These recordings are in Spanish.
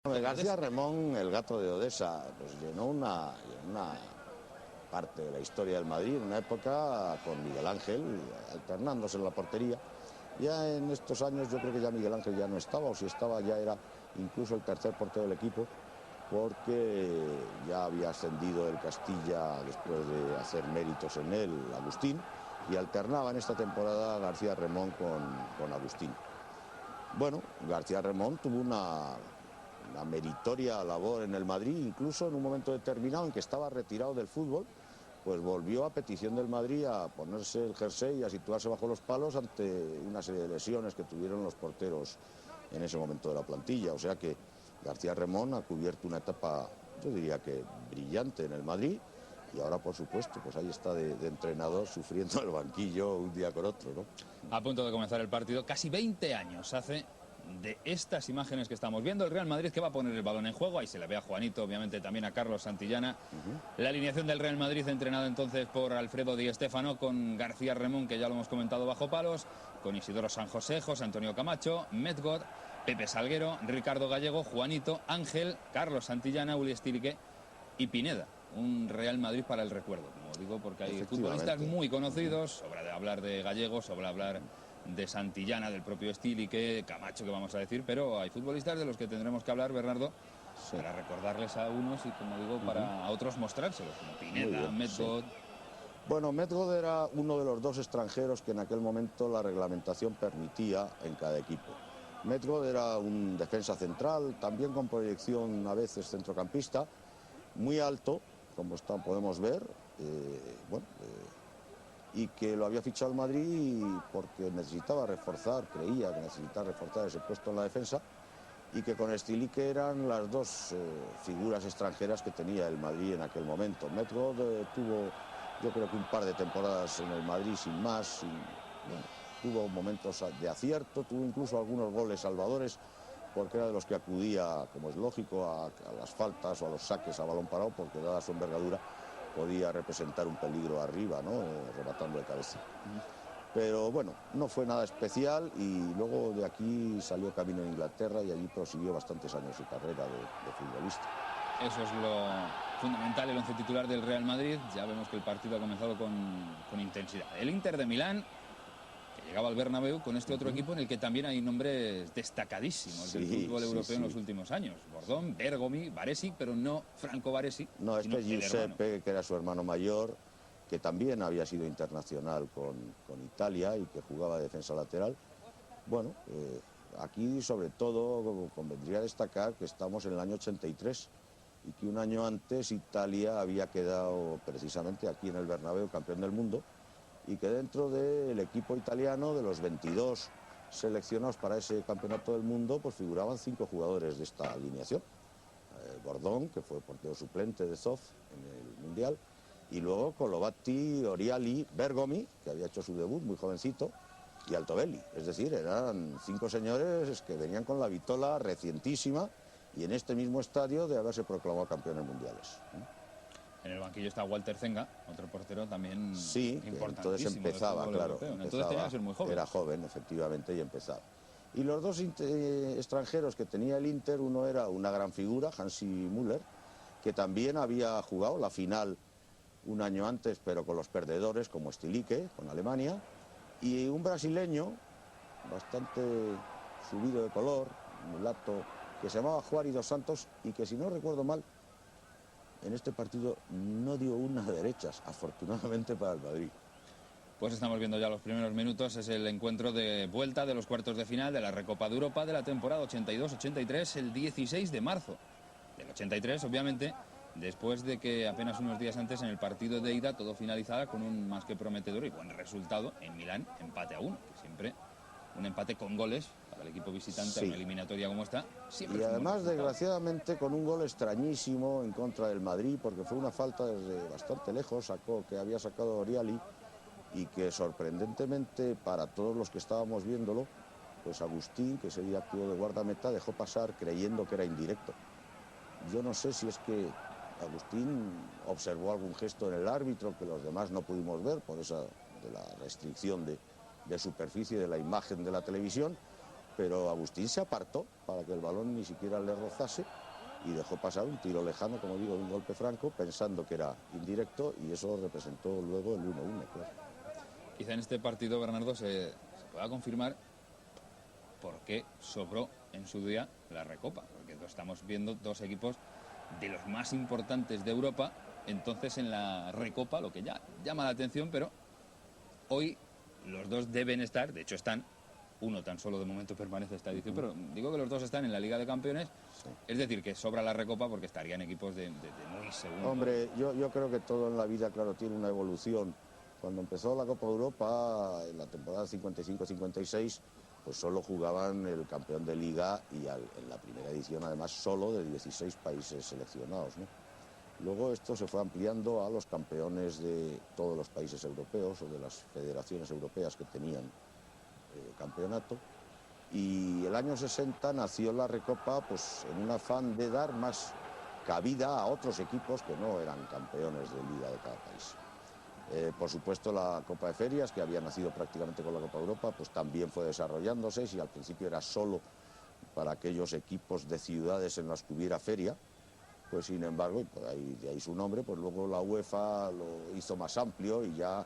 García Remón, el gato de Odessa, pues llenó una parte de la historia del Madrid en una época con Miguel Ángel alternándose en la portería. Ya en estos años yo creo que ya Miguel Ángel ya no estaba, o si estaba ya era incluso el tercer portero del equipo, porque ya había ascendido el Castilla después de hacer méritos en él, Agustín, y alternaba en esta temporada García Remón con Agustín. Bueno, García Remón tuvo una meritoria labor en el Madrid, incluso en un momento determinado en que estaba retirado del fútbol, pues volvió a petición del Madrid a ponerse el jersey y a situarse bajo los palos ante una serie de lesiones que tuvieron los porteros en ese momento de la plantilla. O sea que García Remón ha cubierto una etapa, yo diría que brillante en el Madrid, y ahora, por supuesto, pues ahí está de entrenador sufriendo el banquillo un día con otro, ¿no? A punto de comenzar el partido, casi 20 años hace de estas imágenes que estamos viendo. El Real Madrid que va a poner el balón en juego, ahí se le ve a Juanito, obviamente también a Carlos Santillana. La alineación del Real Madrid entrenada entonces por Alfredo Di Stéfano, con García Remón, que ya lo hemos comentado, bajo palos, con Isidoro San José, José Antonio Camacho, Medgod, Pepe Salguero, Ricardo Gallego, Juanito, Ángel, Carlos Santillana, Uli Estilique y Pineda. Un Real Madrid para el recuerdo, como digo, porque hay futbolistas muy conocidos. Sobra de hablar de Gallego, sobra hablar de Santillana, del propio Estilique, Camacho, que vamos a decir, pero hay futbolistas de los que tendremos que hablar, Bernardo, para recordarles a unos y, como digo, para a otros mostrárselos, como Pineda, Medgod. Bueno, Medgod era uno de los dos extranjeros que en aquel momento la reglamentación permitía en cada equipo. Medgod era un defensa central, también con proyección a veces centrocampista, muy alto, como podemos ver, y que lo había fichado el Madrid porque necesitaba reforzar, creía que necesitaba reforzar ese puesto en la defensa, y que con Estilique eran las dos figuras extranjeras que tenía el Madrid en aquel momento. Medgod tuvo, yo creo que un par de temporadas en el Madrid sin más, tuvo momentos de acierto, tuvo incluso algunos goles salvadores, porque era de los que acudía, como es lógico, a las faltas o a los saques a balón parado, porque dada su envergadura podía representar un peligro arriba, ¿no? Rematando de cabeza. Pero bueno, no fue nada especial, y luego de aquí salió camino a Inglaterra y allí prosiguió bastantes años su carrera de futbolista. Eso es lo fundamental, el once titular del Real Madrid. Ya vemos que el partido ha comenzado con intensidad. El Inter de Milán, que llegaba al Bernabéu con este otro equipo en el que también hay nombres destacadísimos del fútbol europeo en los últimos años. Bordón, Bergomi, Baresi, pero no Franco Baresi. No, este es Giuseppe, que era su hermano mayor, que también había sido internacional con Italia y que jugaba de defensa lateral. Bueno, aquí sobre todo convendría destacar que estamos en el año 83 y que un año antes Italia había quedado precisamente aquí en el Bernabéu campeón del mundo, y que dentro del equipo italiano, de los 22 seleccionados para ese campeonato del mundo, pues figuraban 5 jugadores de esta alineación. Bordón, que fue portero suplente de Zoff en el Mundial, y luego Colovatti, Oriali, Bergomi, que había hecho su debut muy jovencito, y Altobelli. Es decir, eran 5 señores que venían con la vitola recientísima y en este mismo estadio de haberse proclamado campeones mundiales. En el banquillo está Walter Zenga, otro portero también importantísimo. Entonces empezaba, claro. Entonces tenía que ser muy joven. Era joven, efectivamente, y empezaba. Y los dos extranjeros que tenía el Inter, uno era una gran figura, Hansi Müller, que también había jugado la final un año antes, pero con los perdedores, como Estilique, con Alemania, y un brasileño, bastante subido de color, mulato, que se llamaba Juari dos Santos, y que, si no recuerdo mal, en este partido no dio unas derechas, afortunadamente para el Madrid. Pues estamos viendo ya los primeros minutos. Es el encuentro de vuelta de los cuartos de final de la Recopa de Europa de la temporada 82-83, el 16 de marzo del 83, obviamente, después de que apenas unos días antes, en el partido de ida, todo finalizara con un más que prometedor y buen resultado en Milán, empate a 1, que siempre un empate con goles para el equipo visitante, una eliminatoria como esta, siempre. Y además, desgraciadamente, con un gol extrañísimo en contra del Madrid, porque fue una falta desde bastante lejos, que había sacado Oriali, y que sorprendentemente para todos los que estábamos viéndolo, pues Agustín, que ese día actuó de guardameta, dejó pasar creyendo que era indirecto. Yo no sé si es que Agustín observó algún gesto en el árbitro que los demás no pudimos ver por esa de la restricción de superficie de la imagen de la televisión, pero Agustín se apartó para que el balón ni siquiera le rozase y dejó pasar un tiro lejano, como digo, de un golpe franco, pensando que era indirecto, y eso representó luego el 1-1, claro. Quizá en este partido, Bernardo, se pueda confirmar por qué sobró en su día la Recopa, porque estamos viendo dos equipos de los más importantes de Europa, entonces en la Recopa, lo que ya llama la atención, pero hoy los dos deben estar, de hecho están, uno tan solo de momento permanece esta edición, pero digo que los dos están en la Liga de Campeones, sí. Es decir, que sobra la Recopa porque estarían equipos de muy segundo. Hombre, yo creo que todo en la vida, claro, tiene una evolución. Cuando empezó la Copa Europa, en la temporada 55-56, pues solo jugaban el campeón de Liga y en la primera edición, además, solo de 16 países seleccionados, ¿no? Luego esto se fue ampliando a los campeones de todos los países europeos o de las federaciones europeas que tenían campeonato. Y el año 60 nació la Recopa pues en un afán de dar más cabida a otros equipos que no eran campeones de Liga de cada país. Por supuesto, la Copa de Ferias, que había nacido prácticamente con la Copa Europa, pues también fue desarrollándose. Si al principio era solo para aquellos equipos de ciudades en las que hubiera feria, pues sin embargo, y de ahí su nombre, pues luego la UEFA lo hizo más amplio y ya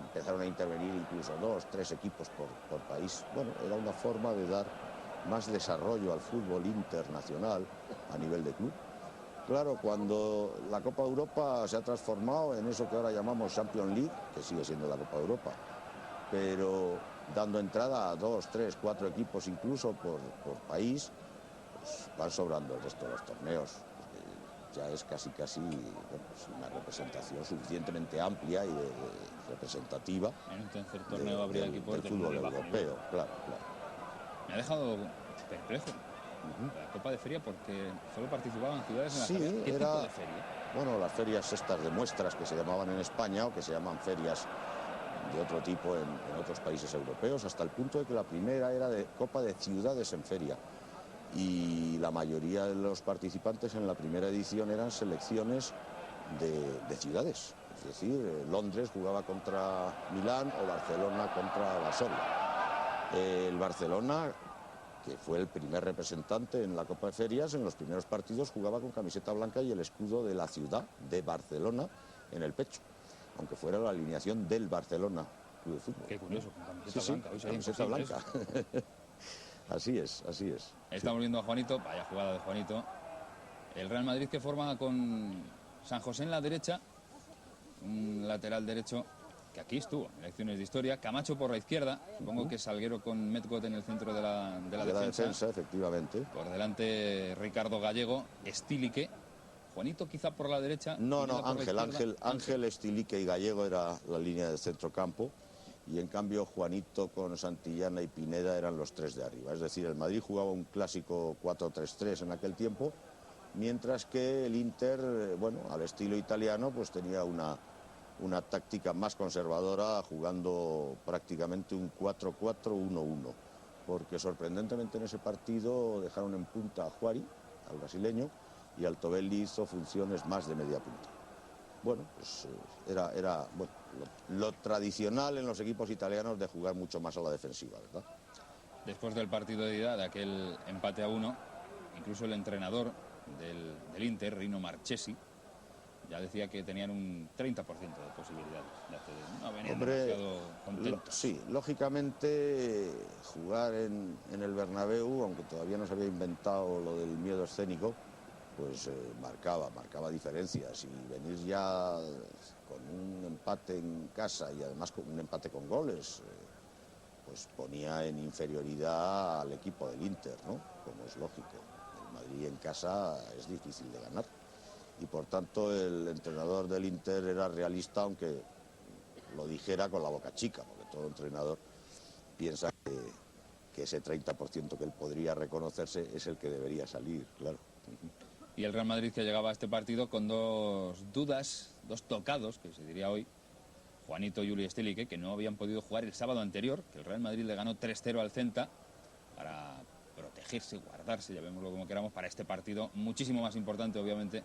empezaron a intervenir incluso 2, 3 equipos por país. Bueno, era una forma de dar más desarrollo al fútbol internacional a nivel de club. Claro, cuando la Copa de Europa se ha transformado en eso que ahora llamamos Champions League, que sigue siendo la Copa de Europa, pero dando entrada a 2, 3, 4 equipos incluso por país, pues van sobrando el resto de los torneos. Ya es casi bueno, pues una representación suficientemente amplia y representativa. En un tercer torneo habría equipos del fútbol europeo, claro. Me ha dejado perplejo. La Copa de Feria, porque solo participaban ciudades en la feria. ¿Qué tipo de feria? Bueno, las ferias estas de muestras que se llamaban en España o que se llaman ferias de otro tipo en otros países europeos, hasta el punto de que la primera era de Copa de Ciudades en Feria. Y la mayoría de los participantes en la primera edición eran selecciones de ciudades. Es decir, Londres jugaba contra Milán o Barcelona contra Varsovia. El Barcelona, que fue el primer representante en la Copa de Ferias, en los primeros partidos jugaba con camiseta blanca y el escudo de la ciudad de Barcelona en el pecho, aunque fuera la alineación del Barcelona Club de Fútbol. Qué curioso, con camiseta blanca. Sí, camiseta blanca. Así es. Estamos viendo a Juanito, vaya jugada de Juanito. El Real Madrid que forma con San José en la derecha, un lateral derecho que aquí estuvo en lecciones de historia, Camacho por la izquierda, supongo que Salguero con Metcot en el centro de la defensa, efectivamente. Por delante Ricardo Gallego, Estilique, Juanito quizá por la derecha. No, Ángel, Estilique y Gallego era la línea del centrocampo, y en cambio Juanito con Santillana y Pineda eran los tres de arriba. Es decir, el Madrid jugaba un clásico 4-3-3 en aquel tiempo, mientras que el Inter, bueno, al estilo italiano, pues tenía una táctica más conservadora, jugando prácticamente un 4-4-1-1, porque sorprendentemente en ese partido dejaron en punta a Juari, al brasileño, y Altobelli hizo funciones más de media punta. Bueno, pues era bueno, lo tradicional en los equipos italianos de jugar mucho más a la defensiva, ¿verdad? Después del partido de ida, de aquel empate a 1, incluso el entrenador del Inter, Rino Marchesi, ya decía que tenían un 30% de posibilidades de acceder. No venían demasiado contentos. Sí, lógicamente jugar en el Bernabéu, aunque todavía no se había inventado lo del miedo escénico, pues marcaba diferencias, y venir ya con un empate en casa y además con un empate con goles, pues ponía en inferioridad al equipo del Inter, ¿no? Como es lógico. El Madrid en casa es difícil de ganar. Y por tanto el entrenador del Inter era realista, aunque lo dijera con la boca chica, porque todo entrenador piensa que ese 30% que él podría reconocerse es el que debería salir, claro. Y el Real Madrid que llegaba a este partido con dos dudas, dos tocados, que se diría hoy, Juanito y Juli Estilique, que no habían podido jugar el sábado anterior, que el Real Madrid le ganó 3-0 al Celta para protegerse, guardarse, llamémoslo como queramos, para este partido muchísimo más importante, obviamente,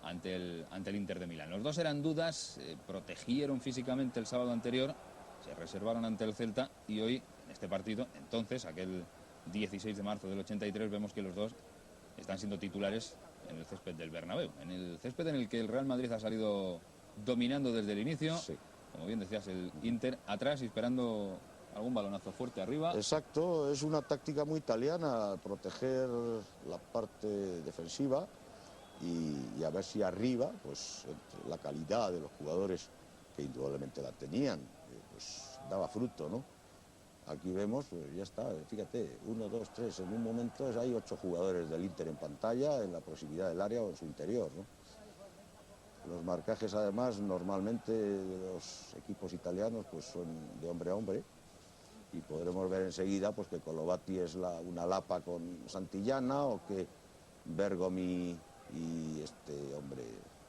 ante el Inter de Milán. Los dos eran dudas, protegieron físicamente el sábado anterior, se reservaron ante el Celta, y hoy, en este partido, entonces, aquel 16 de marzo del 83, vemos que los dos están siendo titulares en el césped del Bernabéu, en el césped en el que el Real Madrid ha salido dominando desde el inicio, Sí. como bien decías, el Inter atrás y esperando algún balonazo fuerte arriba. Exacto, es una táctica muy italiana, proteger la parte defensiva y a ver si arriba, pues entre la calidad de los jugadores que indudablemente la tenían, pues daba fruto, ¿no? Aquí vemos, pues ya está, fíjate, 1, 2, 3, en un momento hay 8 jugadores del Inter en pantalla, en la proximidad del área o en su interior, ¿no? Los marcajes, además, normalmente de los equipos italianos, pues son de hombre a hombre, y podremos ver enseguida pues que Colovati es una lapa con Santillana, o que Bergomi y este hombre,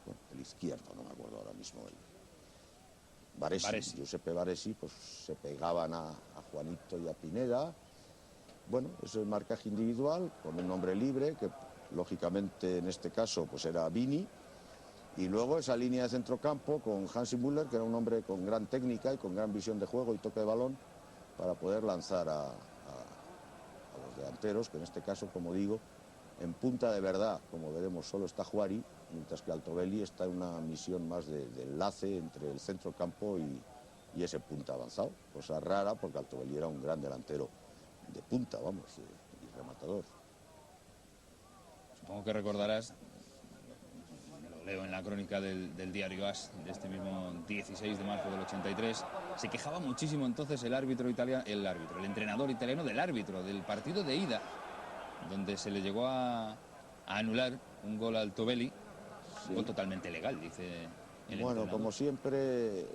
bueno, el izquierdo, no me acuerdo ahora mismo, Baresi. Giuseppe Baresi, pues se pegaban a Juanito y a Pineda. Bueno, es el marcaje individual con un hombre libre, que lógicamente en este caso pues era Vini, y luego esa línea de centrocampo con Hansi Müller, que era un hombre con gran técnica y con gran visión de juego y toque de balón para poder lanzar a los delanteros, que en este caso, como digo, en punta de verdad, como veremos, solo está Juari, mientras que Altobelli está en una misión más de enlace entre el centrocampo y ese punta avanzado. Cosa rara, porque Altobelli era un gran delantero de punta, vamos, y rematador. Supongo que recordarás, lo leo en la crónica del diario AS de este mismo 16 de marzo del 83, se quejaba muchísimo entonces el entrenador italiano del árbitro, del partido de ida, donde se le llegó a anular un gol a Altobelli, un gol totalmente legal, dice el Bueno, entrenador. como siempre,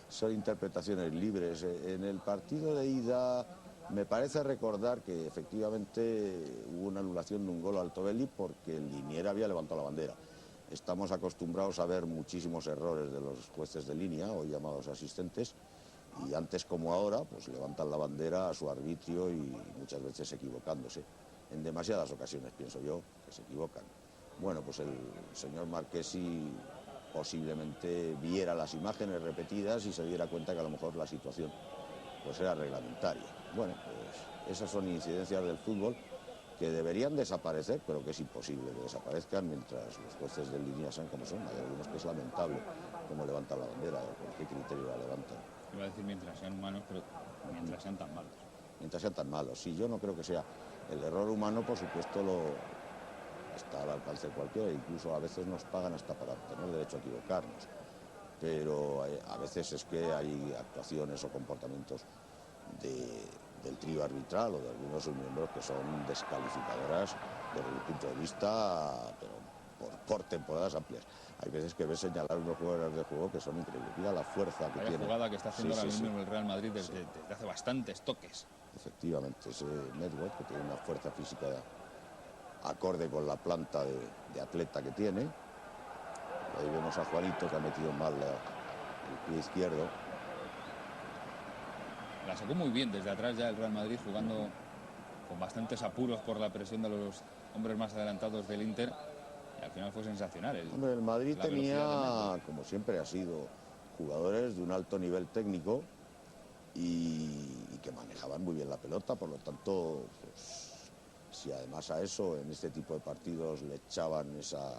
son interpretaciones libres. En el partido de ida me parece recordar que efectivamente hubo una anulación de un gol a Altobelli porque el linier había levantado la bandera. Estamos acostumbrados a ver muchísimos errores de los jueces de línea, o llamados asistentes, y antes como ahora, pues levantan la bandera a su arbitrio y muchas veces equivocándose. En demasiadas ocasiones, pienso yo, que se equivocan. Bueno, pues el señor Marchesi posiblemente viera las imágenes repetidas y se diera cuenta que a lo mejor la situación pues era reglamentaria. Bueno, pues esas son incidencias del fútbol que deberían desaparecer, pero que es imposible que desaparezcan mientras los jueces de línea sean como son. Hay algunos que es lamentable cómo levantan la bandera o con qué criterio la levantan. Iba a decir mientras sean humanos, pero mientras sean tan malos. Mientras sean tan malos. Sí, yo no creo que sea. El error humano, por supuesto, está al alcance de cualquiera, incluso a veces nos pagan hasta para tener derecho a equivocarnos. Pero a veces es que hay actuaciones o comportamientos del trío arbitral o de algunos de sus miembros que son descalificadoras desde mi punto de vista, pero por temporadas amplias. Hay veces que ves señalar unos jugadores de juego que son increíbles. Mira la fuerza que tiene. La jugada que está haciendo ahora mismo el Real Madrid desde hace bastantes toques. Efectivamente, ese Nedved, que tiene una fuerza física acorde con la planta de atleta que tiene. Ahí vemos a Juanito, que ha metido mal el pie izquierdo. La sacó muy bien desde atrás ya el Real Madrid, jugando con bastantes apuros por la presión de los hombres más adelantados del Inter. Y al final fue sensacional. El Madrid tenía, como siempre ha sido, jugadores de un alto nivel técnico y que manejaban muy bien la pelota. Por lo tanto, pues, si además a eso, en este tipo de partidos, le echaban esa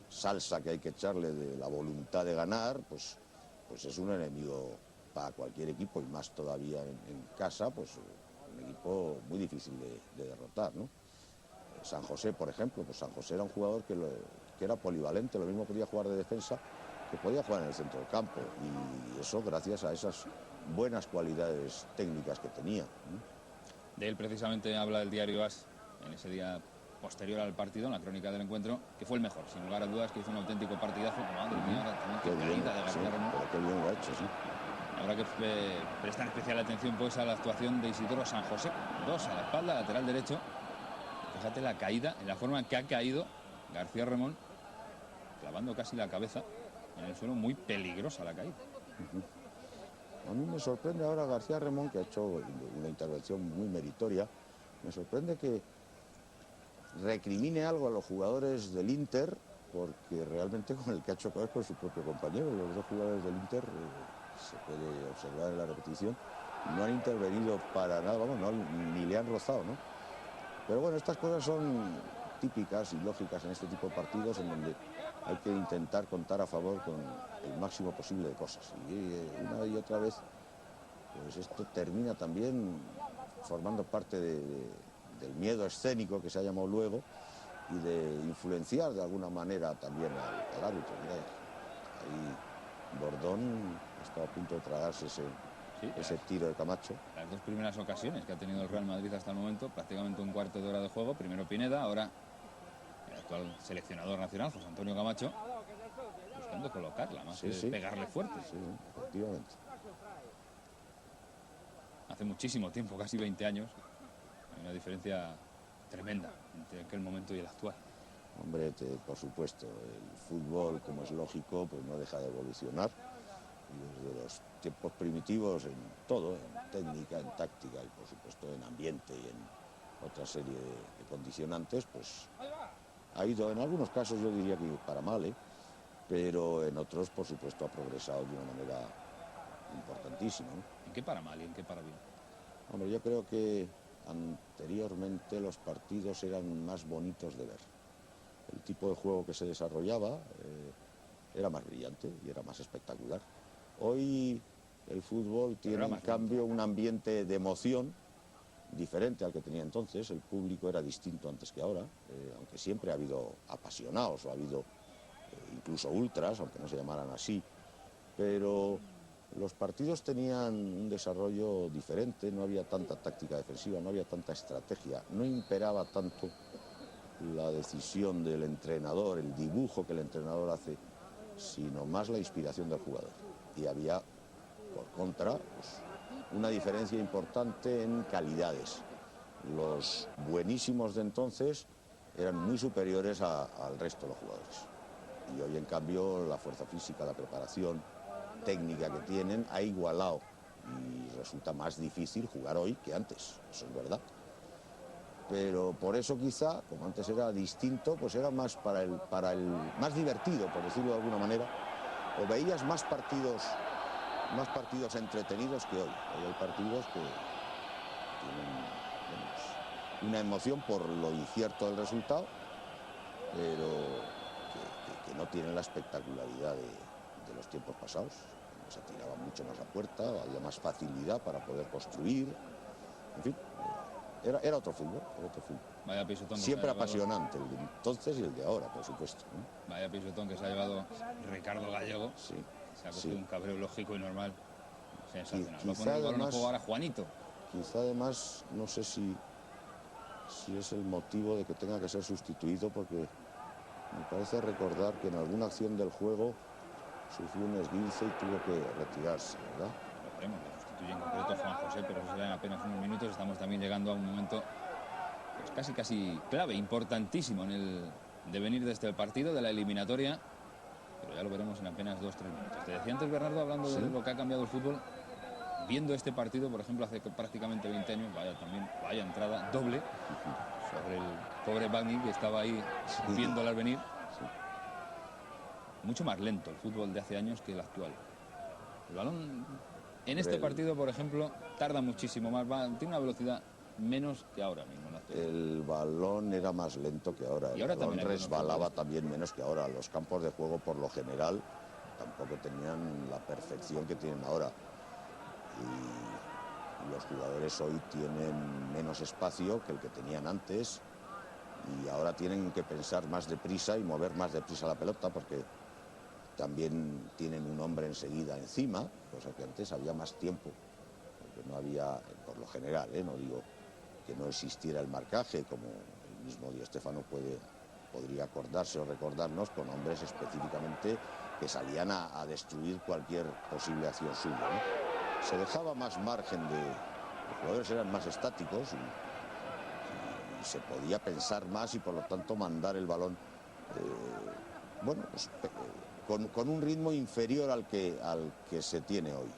salsa que hay que echarle de la voluntad de ganar, pues es un enemigo para cualquier equipo, y más todavía en casa, pues un equipo muy difícil de derrotar, ¿no? San José, por ejemplo, pues San José era un jugador que era polivalente, lo mismo podía jugar de defensa que podía jugar en el centro del campo, y eso gracias a esas buenas cualidades técnicas que tenía, ¿no? De él precisamente habla el diario AS en ese día posterior al partido, en la crónica del encuentro, que fue el mejor, sin lugar a dudas, que hizo un auténtico partidazo. Madre mía, ahora también qué caída de García Ramón. Pero qué bien lo ha hecho, sí. Habrá que prestar especial atención pues a la actuación de Isidoro San José. 2 a la espalda, lateral derecho. Fíjate la caída, en la forma en que ha caído García Ramón, clavando casi la cabeza en el suelo, muy peligrosa la caída. A mí me sorprende ahora García Ramón, que ha hecho una intervención muy meritoria. Me sorprende que recrimine algo a los jugadores del Inter, porque realmente con el que ha chocado es con su propio compañero. Los dos jugadores del Inter, se puede observar en la repetición, no han intervenido para nada, vamos, ni le han rozado, ¿no? Pero bueno, estas cosas son típicas y lógicas en este tipo de partidos en donde hay que intentar contar a favor con el máximo posible de cosas. Y una y otra vez, pues esto termina también formando parte del miedo escénico que se ha llamado luego y de influenciar de alguna manera también al árbitro. Mira, ahí Bordón estaba a punto de tragarse ese tiro de Camacho. Las dos primeras ocasiones que ha tenido el Real Madrid hasta el momento, prácticamente un cuarto de hora de juego. Primero Pineda, ahora el actual seleccionador nacional, José Antonio Camacho, buscando colocarla, más que pegarle fuerte. Sí, efectivamente. Hace muchísimo tiempo, casi 20 años, hay una diferencia tremenda entre aquel momento y el actual. Hombre, por supuesto, el fútbol, como es lógico, pues no deja de evolucionar. Y desde los tiempos primitivos, en todo, en técnica, en táctica y por supuesto en ambiente y en otra serie de condicionantes, pues ha ido, en algunos casos yo diría que para mal, pero en otros, por supuesto, ha progresado de una manera importantísima, ¿no? ¿En qué para mal y en qué para bien? Hombre, yo creo que anteriormente los partidos eran más bonitos de ver. El tipo de juego que se desarrollaba era más brillante y era más espectacular. Hoy el fútbol tiene, en cambio, un ambiente de emoción diferente al que tenía entonces. El público era distinto antes que ahora, aunque siempre ha habido apasionados o ha habido incluso ultras, aunque no se llamaran así, pero los partidos tenían un desarrollo diferente, no había tanta táctica defensiva, no había tanta estrategia, no imperaba tanto la decisión del entrenador, el dibujo que el entrenador hace, sino más la inspiración del jugador. Y había, por contra, pues, una diferencia importante en calidades. Los buenísimos de entonces eran muy superiores al resto de los jugadores. Y hoy, en cambio, la fuerza física, la preparación técnica que tienen ha igualado y resulta más difícil jugar hoy que antes, eso es verdad. Pero por eso quizá, como antes era distinto, pues era más para el más divertido, por decirlo de alguna manera, o veías más partidos entretenidos que hoy. Hoy hay partidos que tienen una emoción por lo incierto del resultado, pero que no tienen la espectacularidad de los tiempos pasados. Se tiraba mucho más a puerta, había más facilidad para poder construir, en fin. Era otro fútbol, Vaya pisotón. Siempre apasionante, el de entonces y el de ahora, por supuesto, ¿no? Vaya pisotón que se ha llevado Ricardo Gallego. Sí. Se ha cogido un cabreo lógico y normal. Sensacional. Quizá Va a poner el balón a jugar a Juanito. Quizá además, no sé si es el motivo de que tenga que ser sustituido, porque me parece recordar que en alguna acción del juego sufrió un esguince y tuvo que retirarse, ¿verdad? Lo veremos, lo sustituye en concreto a Juan José, pero eso será en apenas unos minutos. Estamos también llegando a un momento pues casi clave, importantísimo en el devenir de este partido, de la eliminatoria, pero ya lo veremos en apenas 2-3 minutos. Te decía antes, Bernardo, hablando de lo que ha cambiado el fútbol, viendo este partido, por ejemplo, hace prácticamente 20 años, vaya entrada doble sobre el pobre Bagni, que estaba ahí viéndola venir. Mucho más lento el fútbol de hace años que el actual. El balón en este partido, por ejemplo, tarda muchísimo más, tiene una velocidad menos que ahora mismo. El balón era más lento que ahora. El balón resbalaba también menos que ahora. Los campos de juego, por lo general, tampoco tenían la perfección que tienen ahora. Y los jugadores hoy tienen menos espacio que el que tenían antes. Y ahora tienen que pensar más deprisa y mover más deprisa la pelota, porque también tienen un hombre enseguida encima, cosa que antes había más tiempo, porque no había, por lo general, no digo que no existiera el marcaje, como el mismo Di Stéfano podría acordarse o recordarnos, con hombres específicamente que salían a destruir cualquier posible acción suya, ¿no? Se dejaba más margen los jugadores eran más estáticos y se podía pensar más y por lo tanto mandar el balón pues, con un ritmo inferior al que se tiene hoy,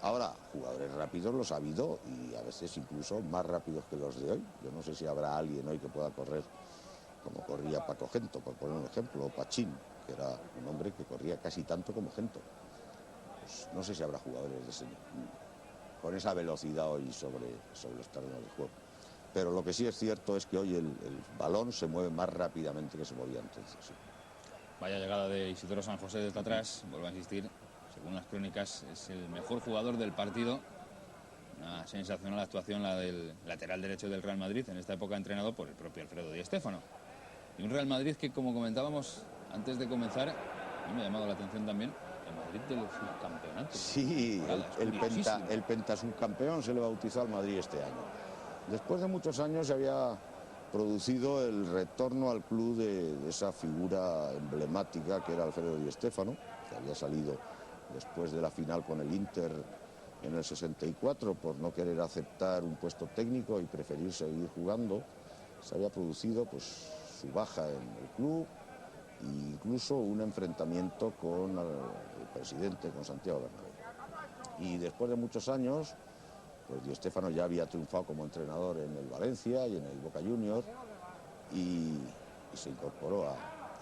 Ahora, jugadores rápidos los ha habido y a veces incluso más rápidos que los de hoy. Yo no sé si habrá alguien hoy que pueda correr como corría Paco Gento, por poner un ejemplo, o Pachín, que era un hombre que corría casi tanto como Gento. Pues pues, no sé si habrá jugadores con esa velocidad hoy sobre los terrenos de juego. Pero lo que sí es cierto es que hoy el balón se mueve más rápidamente que se movía entonces. Sí. Vaya llegada de Isidoro San José desde atrás, vuelvo a insistir, según las crónicas es el mejor jugador del partido. Una sensacional actuación la del lateral derecho del Real Madrid, en esta época entrenado por el propio Alfredo Di Stéfano. Y un Real Madrid que, como comentábamos antes de comenzar, a mí me ha llamado la atención también el Madrid de los subcampeonatos. Sí, el pentasubcampeón se le bautizó al Madrid este año. Después de muchos años se había producido el retorno al club de esa figura emblemática que era Alfredo Di Stéfano, que había salido después de la final con el Inter en el 64 por no querer aceptar un puesto técnico y preferir seguir jugando. Se había producido pues su baja en el club e incluso un enfrentamiento con el presidente, con Santiago Bernabéu. Y después de muchos años, pues Di Stéfano ya había triunfado como entrenador en el Valencia y en el Boca Juniors y se incorporó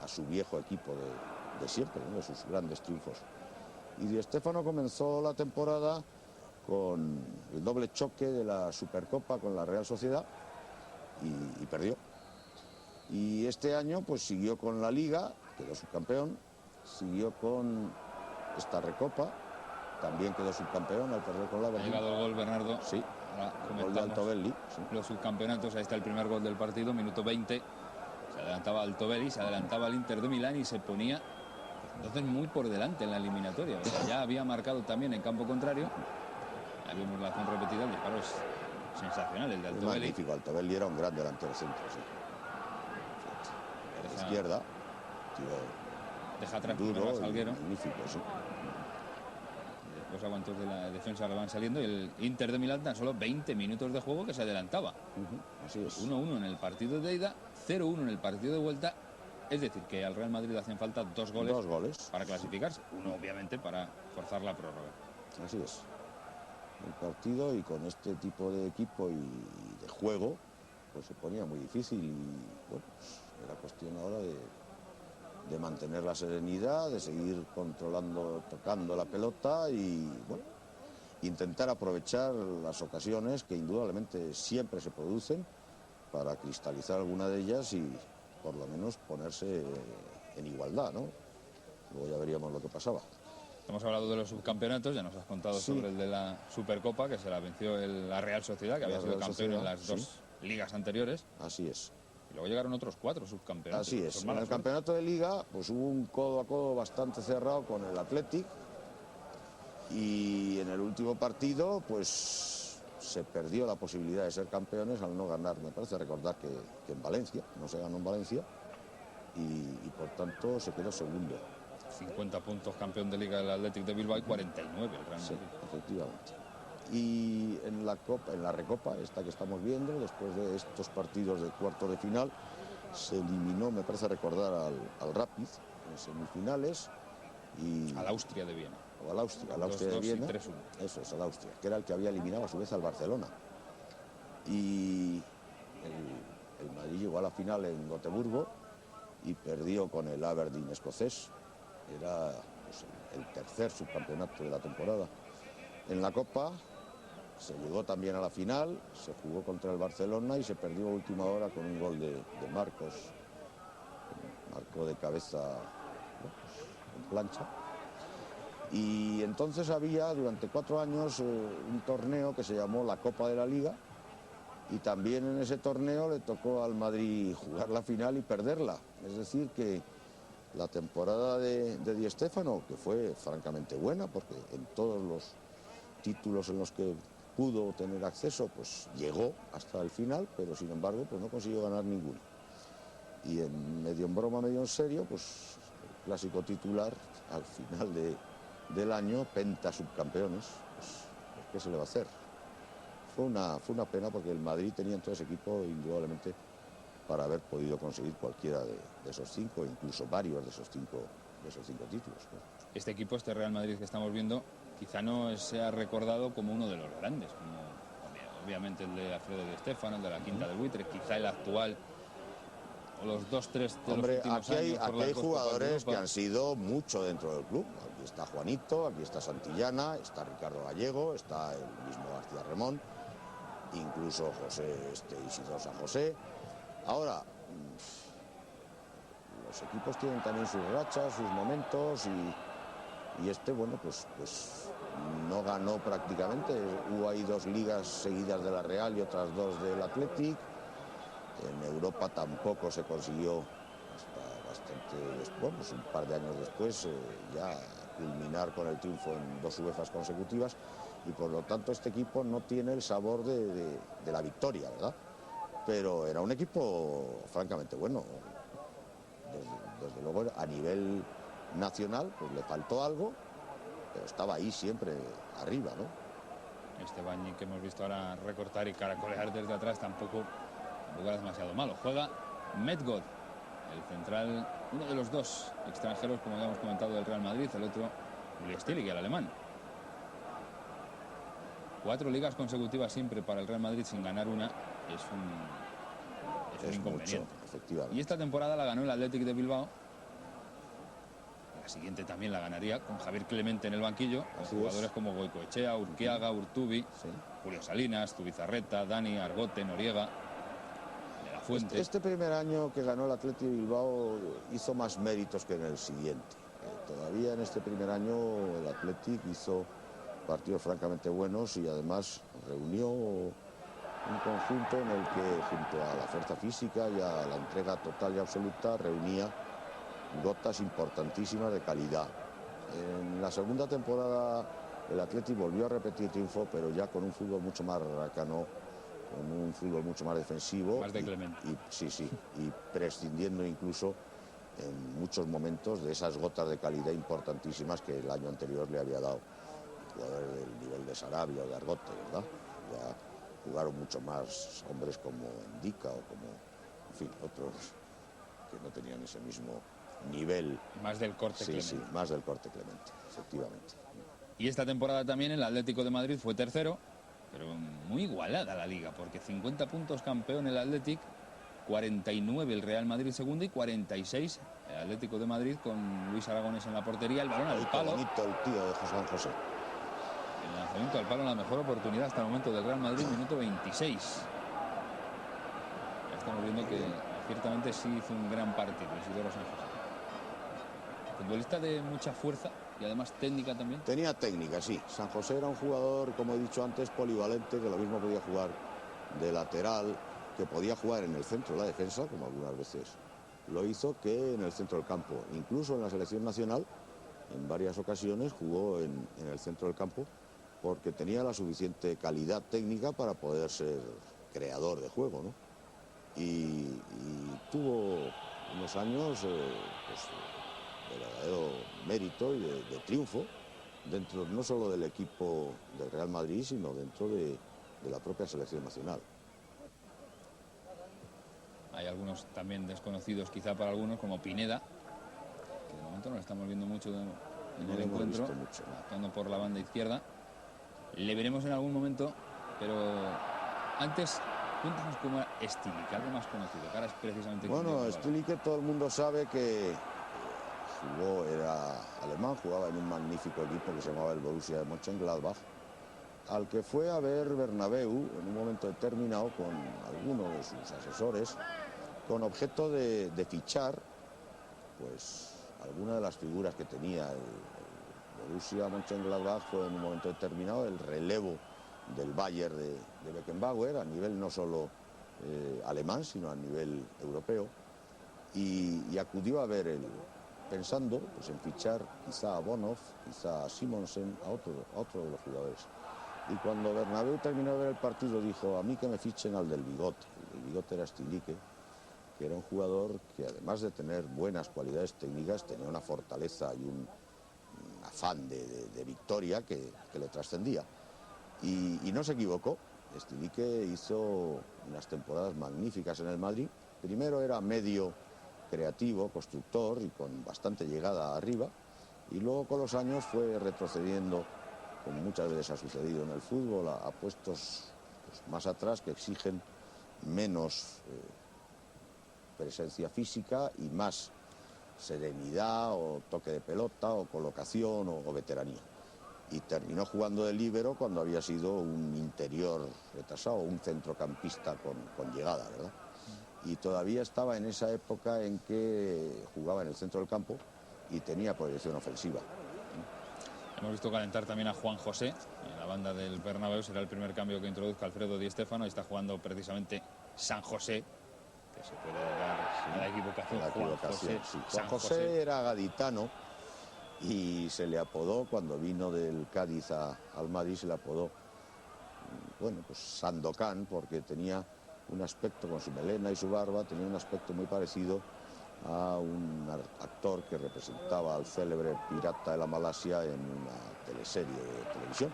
a su viejo equipo de siempre, ¿no? De sus grandes triunfos. Y Di Stéfano comenzó la temporada con el doble choque de la Supercopa con la Real Sociedad y perdió. Y este año pues siguió con la Liga, quedó subcampeón, siguió con esta Recopa, también quedó subcampeón al perder con la Aberdeen. Ha llegado el gol, Bernardo. Sí, el gol de Altobelli. Sí. Los subcampeonatos, ahí está el primer gol del partido, minuto 20. Se adelantaba Altobelli, se adelantaba el Inter de Milán y se ponía entonces muy por delante en la eliminatoria. O sea, ya había marcado también en campo contrario. Ahí vemos la acción repetida, el disparo es sensacional, el de Altobelli. Magnífico, Altobelli era un gran delantero centro, sí. A la izquierda, tío, deja atrás duro, a Salguero. Magnífico, sí. Los aguantos de la defensa le van saliendo y el Inter de Milán tan solo 20 minutos de juego que se adelantaba. Así es. 1-1 en el partido de ida, 0-1 en el partido de vuelta. Es decir, que al Real Madrid le hacían falta dos goles para clasificarse. Uno, obviamente, para forzar la prórroga. Así es. El partido, y con este tipo de equipo y de juego, pues se ponía muy difícil y bueno, pues era cuestión ahora de mantener la serenidad, de seguir controlando, tocando la pelota y bueno, intentar aprovechar las ocasiones que indudablemente siempre se producen para cristalizar alguna de ellas y por lo menos ponerse en igualdad, ¿no? Luego ya veríamos lo que pasaba. Hemos hablado de los subcampeonatos, ya nos has contado sobre el de la Supercopa, que se la venció la Real Sociedad, que había sido campeón en las dos ligas anteriores. Así es. Y luego llegaron otros 4 subcampeonatos. Así es. En el campeonato de Liga pues hubo un codo a codo bastante cerrado con el Athletic y en el último partido pues se perdió la posibilidad de ser campeones al no ganar. Me parece recordar que en Valencia, no se ganó en Valencia y por tanto se quedó segundo. 50 puntos campeón de Liga del Athletic de Bilbao y 49 el Real Madrid. Sí, efectivamente. Y en la Recopa, esta que estamos viendo, después de estos partidos de cuarto de final, se eliminó, me parece recordar, al Rapid en semifinales. Y al Austria de Viena. O al Austria de Viena. 3-1. Eso es, al Austria, que era el que había eliminado a su vez al Barcelona. Y el Madrid llegó a la final en Gotemburgo y perdió con el Aberdeen escocés. Era pues, el tercer subcampeonato de la temporada. En la Copa se llegó también a la final, se jugó contra el Barcelona y se perdió a última hora con un gol de Marcos. Marcó de cabeza, ¿no? Pues, en plancha. Y entonces había durante 4 años un torneo que se llamó la Copa de la Liga y también en ese torneo le tocó al Madrid jugar la final y perderla. Es decir que la temporada de Di Stéfano, que fue francamente buena, porque en todos los títulos en los que pudo tener acceso, pues llegó hasta el final, pero sin embargo, pues no consiguió ganar ninguno. Y medio en broma, medio en serio, pues el clásico titular al final del año, pentasubcampeones, pues ¿qué se le va a hacer? Fue una pena porque el Madrid tenía en todo ese equipo indudablemente para haber podido conseguir cualquiera de esos 5, incluso varios de esos cinco títulos. ¿No? Este equipo, este Real Madrid que estamos viendo, quizá no sea recordado como uno de los grandes, como obviamente el de Alfredo Di Stéfano, el de la Quinta del Buitre, quizá el actual o los 2-3 de Hombre, los últimos aquí años? hay jugadores que han sido mucho dentro del club. Aquí está Juanito, aquí está Santillana, está Ricardo Gallego, está el mismo García Remón, incluso Isidro San José. Ahora, los equipos tienen también sus rachas, sus momentos y bueno, pues no ganó prácticamente. Hubo ahí 2 ligas seguidas de la Real y otras 2 del Athletic. En Europa tampoco se consiguió hasta bastante después, pues un par de años después, ya culminar con el triunfo en 2 UEFAs consecutivas, y por lo tanto este equipo no tiene el sabor de la victoria, ¿verdad? Pero era un equipo francamente bueno. Desde luego a nivel nacional pues le faltó algo, pero estaba ahí siempre arriba, ¿no? Este Bañi que hemos visto ahora recortar y caracolear desde atrás tampoco era demasiado malo. Juega Medgod, el central, uno de los 2 extranjeros, como ya hemos comentado, del Real Madrid, el otro Uli Stilig, el alemán. 4 ligas consecutivas siempre para el Real Madrid sin ganar una es un inconveniente. Mucho, efectivamente. Y esta temporada la ganó el Athletic de Bilbao. La siguiente también la ganaría con Javier Clemente en el banquillo, con jugadores como Goicoechea, Urquiaga, Urtubi, Julio Salinas, Zubizarreta, Dani, Argote, Noriega, de la Fuente. Este primer año que ganó el Athletic de Bilbao hizo más méritos que en el siguiente. Todavía en este primer año el Athletic hizo partidos francamente buenos y además reunió un conjunto en el que, junto a la fuerza física y a la entrega total y absoluta, reunía gotas importantísimas de calidad. En la segunda temporada el Athletic volvió a repetir triunfo, pero ya con un fútbol mucho más racano, con un fútbol mucho más defensivo. Más de Clemente. Y prescindiendo incluso en muchos momentos de esas gotas de calidad importantísimas que el año anterior le había dado jugadores del nivel de Sarabia o de Argote, ¿verdad? Ya jugaron mucho más hombres como Indica o como, en fin, otros que no tenían ese mismo nivel. Más del corte Clemente. Sí, más del corte Clemente, efectivamente. Y esta temporada también el Atlético de Madrid fue tercero, pero muy igualada la liga, porque 50 puntos campeón el Athletic, 49 el Real Madrid segundo y 46 el Atlético de Madrid con Luis Aragonés en la portería, el balón al palo. Bonito el tío de San José. El lanzamiento al palo, la mejor oportunidad hasta el momento del Real Madrid, minuto 26. Ya estamos viendo que ciertamente sí hizo un gran partido Isidoro San José. Futbolista de mucha fuerza y además técnica también. Tenía técnica, sí. San José era un jugador, como he dicho antes, polivalente, que lo mismo podía jugar de lateral, que podía jugar en el centro de la defensa, como algunas veces lo hizo, que en el centro del campo. Incluso en la selección nacional, en varias ocasiones jugó en el centro del campo, porque tenía la suficiente calidad técnica para poder ser creador de juego, ¿no? Y tuvo unos años de verdadero mérito y de triunfo dentro no solo del equipo del Real Madrid, sino dentro de la propia selección nacional. Hay algunos también desconocidos quizá para algunos, como Pineda, que de momento no lo estamos viendo mucho en el encuentro, actuando por la banda izquierda. Le veremos en algún momento, pero antes cuéntanos cómo era Stilik, algo más conocido, que ahora es precisamente... Bueno, Stilik, todo el mundo sabe que era alemán, jugaba en un magnífico equipo que se llamaba el Borussia Mönchengladbach, al que fue a ver Bernabéu en un momento determinado con alguno de sus asesores, con objeto de fichar pues alguna de las figuras que tenía el Borussia Mönchengladbach. Fue en un momento determinado el relevo del Bayern de Beckenbauer, a nivel no solo alemán, sino a nivel europeo, y acudió a ver pensando pues, en fichar quizá a Bonhoff, quizá a Simonsen, a otro de los jugadores. Y cuando Bernabéu terminó de ver el partido dijo: a mí que me fichen al del bigote. El bigote era Stilik, que era un jugador que, además de tener buenas cualidades técnicas, tenía una fortaleza y un afán de victoria que le trascendía. Y no se equivocó. Stilik hizo unas temporadas magníficas en el Madrid. Primero era medio creativo, constructor y con bastante llegada arriba, y luego con los años fue retrocediendo, como muchas veces ha sucedido en el fútbol, a puestos pues, más atrás, que exigen menos presencia física y más serenidad o toque de pelota o colocación o veteranía. Y terminó jugando de líbero cuando había sido un interior retrasado, un centrocampista con llegada, ¿verdad? Y todavía estaba en esa época en que jugaba en el centro del campo y tenía proyección ofensiva. Hemos visto calentar también a Juan José en la banda del Bernabéu. Será el primer cambio que introduzca Alfredo Di Stéfano. Y está jugando precisamente San José, que se puede dar a la equivocación. Juan José, sí. Juan José era gaditano y se le apodó, cuando vino del Cádiz al Madrid, se le apodó, bueno, pues Sandokan, porque tenía un aspecto, con su melena y su barba, tenía un aspecto muy parecido a un actor que representaba al célebre pirata de la Malasia en una teleserie de televisión.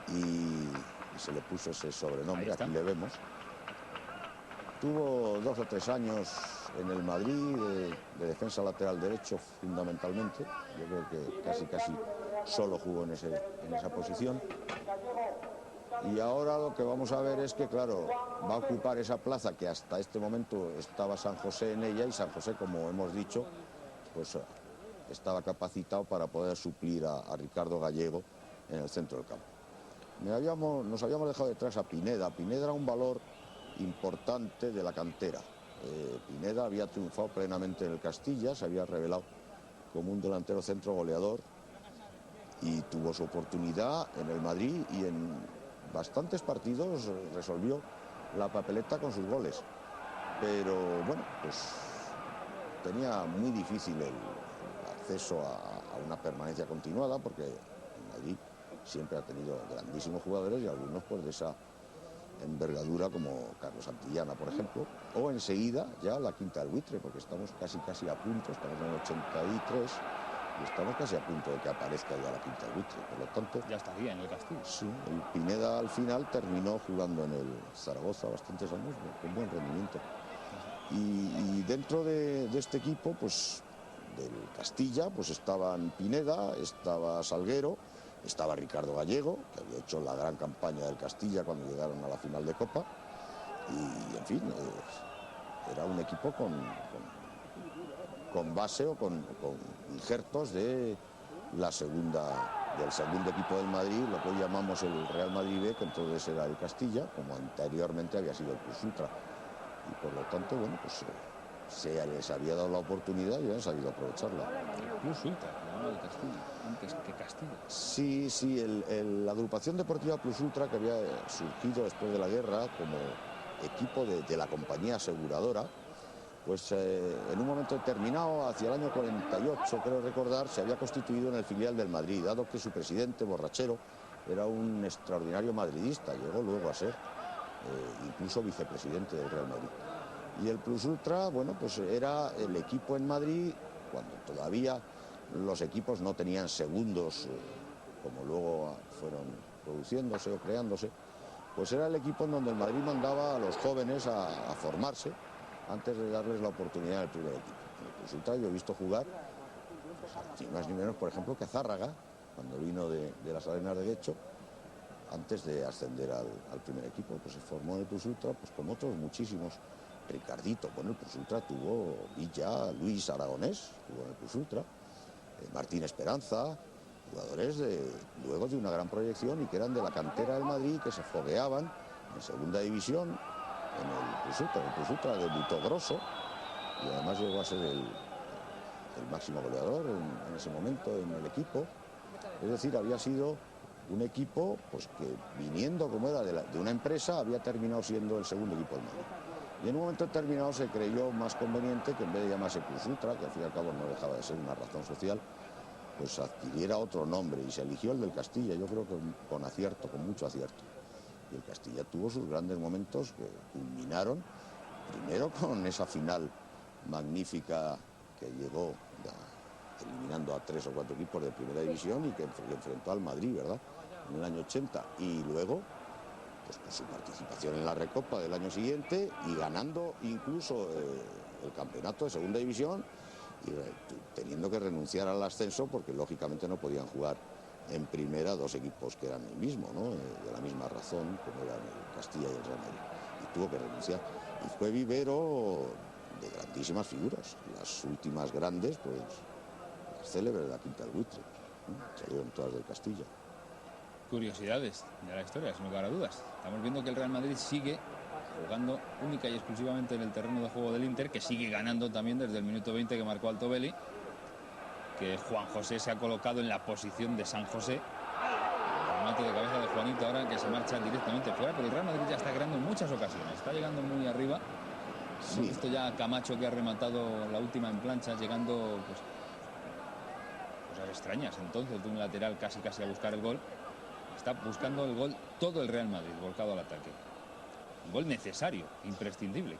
Y se le puso ese sobrenombre, aquí le vemos. Tuvo 2 o 3 años en el Madrid de defensa lateral derecho, fundamentalmente. Yo creo que casi solo jugó en esa posición. Y ahora lo que vamos a ver es que, claro, va a ocupar esa plaza que hasta este momento estaba San José en ella, y San José, como hemos dicho, pues estaba capacitado para poder suplir a Ricardo Gallego en el centro del campo. Nos habíamos dejado detrás a Pineda. Pineda era un valor importante de la cantera. Pineda había triunfado plenamente en el Castilla, se había revelado como un delantero centro goleador y tuvo su oportunidad en el Madrid, y en bastantes partidos resolvió la papeleta con sus goles. Pero bueno, pues tenía muy difícil el acceso a una permanencia continuada, porque el Madrid siempre ha tenido grandísimos jugadores, y algunos pues de esa envergadura, como Carlos Santillana, por ejemplo, o enseguida ya la quinta del buitre, porque estamos casi a punto, estamos en el 83 y estamos casi a punto de que aparezca ya la quinta del buitre. Por lo tanto, ya estaría en el Castillo. Sí, el Pineda al final terminó jugando en el Zaragoza bastantes años con buen rendimiento. Y dentro de este equipo, pues del Castilla, pues estaban Pineda, estaba Salguero, estaba Ricardo Gallego, que había hecho la gran campaña del Castilla cuando llegaron a la final de Copa. Y en fin, era un equipo con base o con injertos de del segundo equipo del Madrid, lo que hoy llamamos el Real Madrid B, que entonces era el Castilla, como anteriormente había sido el Plus Ultra. Y por lo tanto, bueno, pues se les había dado la oportunidad y habían sabido aprovecharla. El Plus Ultra, el Castilla, antes que Castilla. Sí, la agrupación deportiva Plus Ultra, que había surgido después de la guerra como equipo de la compañía aseguradora, pues en un momento determinado, hacia el año 48, creo recordar, se había constituido en el filial del Madrid, dado que su presidente, Borrachero, era un extraordinario madridista, llegó luego a ser incluso vicepresidente del Real Madrid. Y el Plus Ultra, bueno, pues era el equipo en Madrid, cuando todavía los equipos no tenían segundos, como luego fueron produciéndose o creándose, pues era el equipo en donde el Madrid mandaba a los jóvenes a formarse, antes de darles la oportunidad en el primer equipo. En el Plus Ultra yo he visto jugar, pues, ni más ni menos, por ejemplo, que a Zárraga, cuando vino de las Arenas de Guecho, antes de ascender al primer equipo, pues se formó en el Plus Ultra, pues como otros muchísimos. Ricardito, bueno, el Plus Ultra tuvo Villa, Luis Aragonés, tuvo en el Plus Ultra, Martín Esperanza, jugadores luego de una gran proyección y que eran de la cantera del Madrid, que se fogueaban en segunda división, en el Plus Ultra. El Plus Ultra debutó Grosso y además llegó a ser el máximo goleador en ese momento en el equipo. Es decir, había sido un equipo pues que, viniendo como era de una empresa, había terminado siendo el segundo equipo del Madrid. Y en un momento determinado se creyó más conveniente que, en vez de llamarse Plus Ultra, que al fin y al cabo no dejaba de ser una razón social, pues adquiriera otro nombre, y se eligió el del Castilla, yo creo que con acierto, con mucho acierto. Y el Castilla tuvo sus grandes momentos que culminaron primero con esa final magnífica que llegó eliminando a 3 o 4 equipos de primera división y que enfrentó al Madrid, ¿verdad?, en el año 80, y luego pues con su participación en la Recopa del año siguiente y ganando incluso el campeonato de segunda división, y teniendo que renunciar al ascenso porque lógicamente no podían jugar en primera 2 equipos que eran el mismo, ¿no?, de la misma razón, como eran el Castilla y el Real Madrid, y tuvo que renunciar. Y fue vivero de grandísimo grandísimas figuras. Las últimas grandes, pues las célebres de la Quinta del Buitre, salieron todas del Castilla. Curiosidades de la historia, sin lugar a dudas. Estamos viendo que el Real Madrid sigue jugando única y exclusivamente en el terreno de juego del Inter, que sigue ganando también desde el minuto 20 que marcó Altobelli, que Juan José se ha colocado en la posición de San José. El remate de cabeza de Juanito ahora, que se marcha directamente fuera, pero el Real Madrid ya está creando en muchas ocasiones, está llegando muy arriba. Sí. Hemos visto ya a Camacho, que ha rematado la última en plancha, llegando pues cosas extrañas. Entonces, de un lateral casi a buscar el gol. Está buscando el gol todo el Real Madrid, volcado al ataque. Un gol necesario, imprescindible,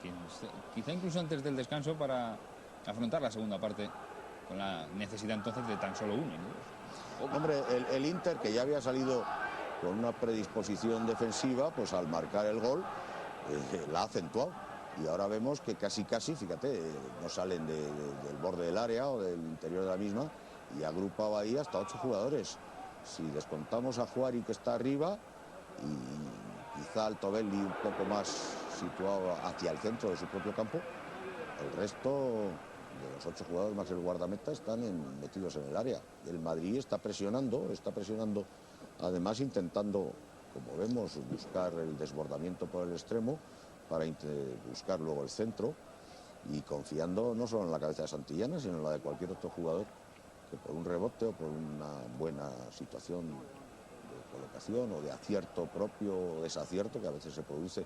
quizá incluso antes del descanso, para afrontar la segunda parte con la necesidad entonces de tan solo uno, ¿no? Hombre, el Inter, que ya había salido con una predisposición defensiva, pues al marcar el gol la ha acentuado. Y ahora vemos que casi, fíjate, no salen del borde del área o del interior de la misma, y ha agrupado ahí hasta 8 jugadores. Si descontamos a Juari, que está arriba, y quizá Altobelli un poco más situado hacia el centro de su propio campo, el resto de los 8 jugadores más el guardameta están metidos en el área. El Madrid está presionando, además intentando, como vemos, buscar el desbordamiento por el extremo para buscar luego el centro, y confiando no solo en la cabeza de Santillana, sino en la de cualquier otro jugador que por un rebote o por una buena situación de colocación o de acierto propio o desacierto que a veces se produce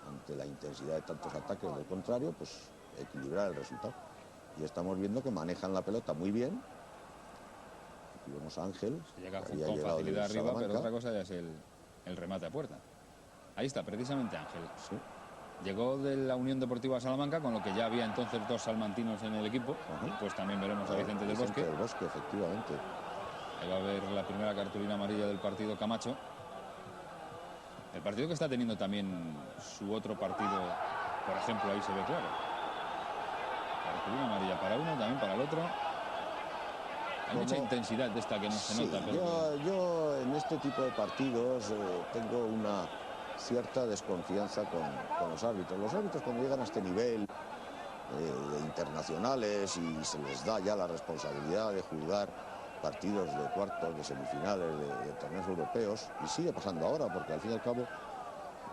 ante la intensidad de tantos ataques del contrario, pues equilibrar el resultado. Y estamos viendo que manejan la pelota muy bien. Aquí vemos a Ángel, que llega con facilidad arriba, pero otra cosa ya es el remate a puerta. Ahí está, precisamente Ángel. Sí. Llegó de la Unión Deportiva Salamanca, con lo que ya había entonces 2 salmantinos en el equipo. Y pues también veremos a Vicente del Bosque. Del Bosque, efectivamente. Ahí va a ver la primera cartulina amarilla del partido Camacho. El partido que está teniendo también su otro partido, por ejemplo, ahí se ve claro. Cartulina amarilla para uno, también para el otro. Hay mucha intensidad de esta que no se nota. Pero yo en este tipo de partidos tengo una cierta desconfianza con los árbitros. Los árbitros, cuando llegan a este nivel de internacionales y se les da ya la responsabilidad de juzgar partidos de cuartos, de semifinales, de torneos europeos, y sigue pasando ahora, porque al fin y al cabo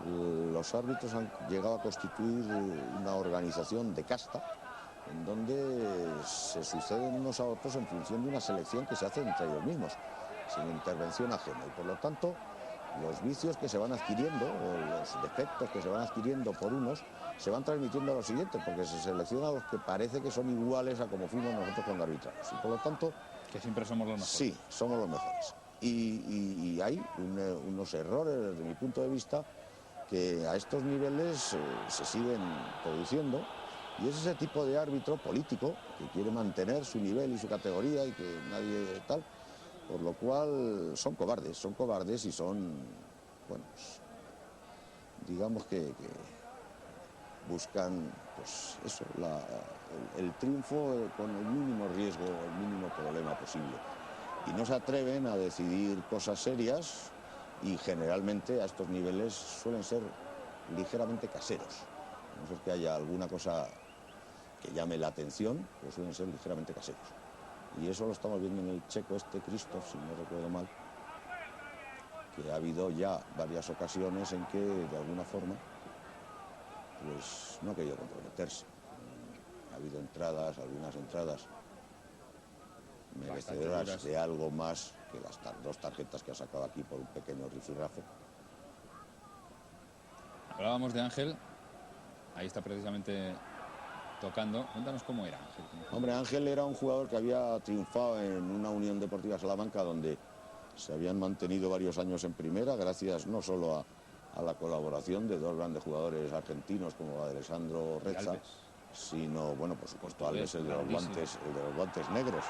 los árbitros han llegado a constituir una organización de casta, en donde se suceden unos a otros en función de una selección que se hace entre ellos mismos, sin intervención ajena, y por lo tanto los vicios que se van adquiriendo o los defectos que se van adquiriendo por unos se van transmitiendo a los siguientes, porque se selecciona a los que parece que son iguales a como fuimos nosotros cuando arbitramos, y por lo tanto que siempre somos los mejores. Sí, somos los mejores. Y hay unos errores desde mi punto de vista que a estos niveles se siguen produciendo, y es ese tipo de árbitro político que quiere mantener su nivel y su categoría y que nadie tal, por lo cual son cobardes y son, bueno, pues, digamos que buscan, pues eso, el triunfo con el mínimo riesgo, el mínimo problema posible. Y no se atreven a decidir cosas serias, y generalmente a estos niveles suelen ser ligeramente caseros. A no ser que haya alguna cosa que llame la atención, pues suelen ser ligeramente caseros. Y eso lo estamos viendo en el checo Christoph, si no recuerdo mal, que ha habido ya varias ocasiones en que de alguna forma pues no ha querido comprometerse. Ha habido algunas entradas merecedoras de algo más que las 2 tarjetas que ha sacado aquí por un pequeño rifirrafe. Hablábamos de Ángel, ahí está precisamente tocando. Cuéntanos cómo era Ángel. Hombre, Ángel era un jugador que había triunfado en una Unión Deportiva Salamanca, donde se habían mantenido varios años en primera, gracias no solo a la colaboración de 2 grandes jugadores argentinos como Alessandro Rezza, sino, bueno, por supuesto, Alves, el de los guantes negros,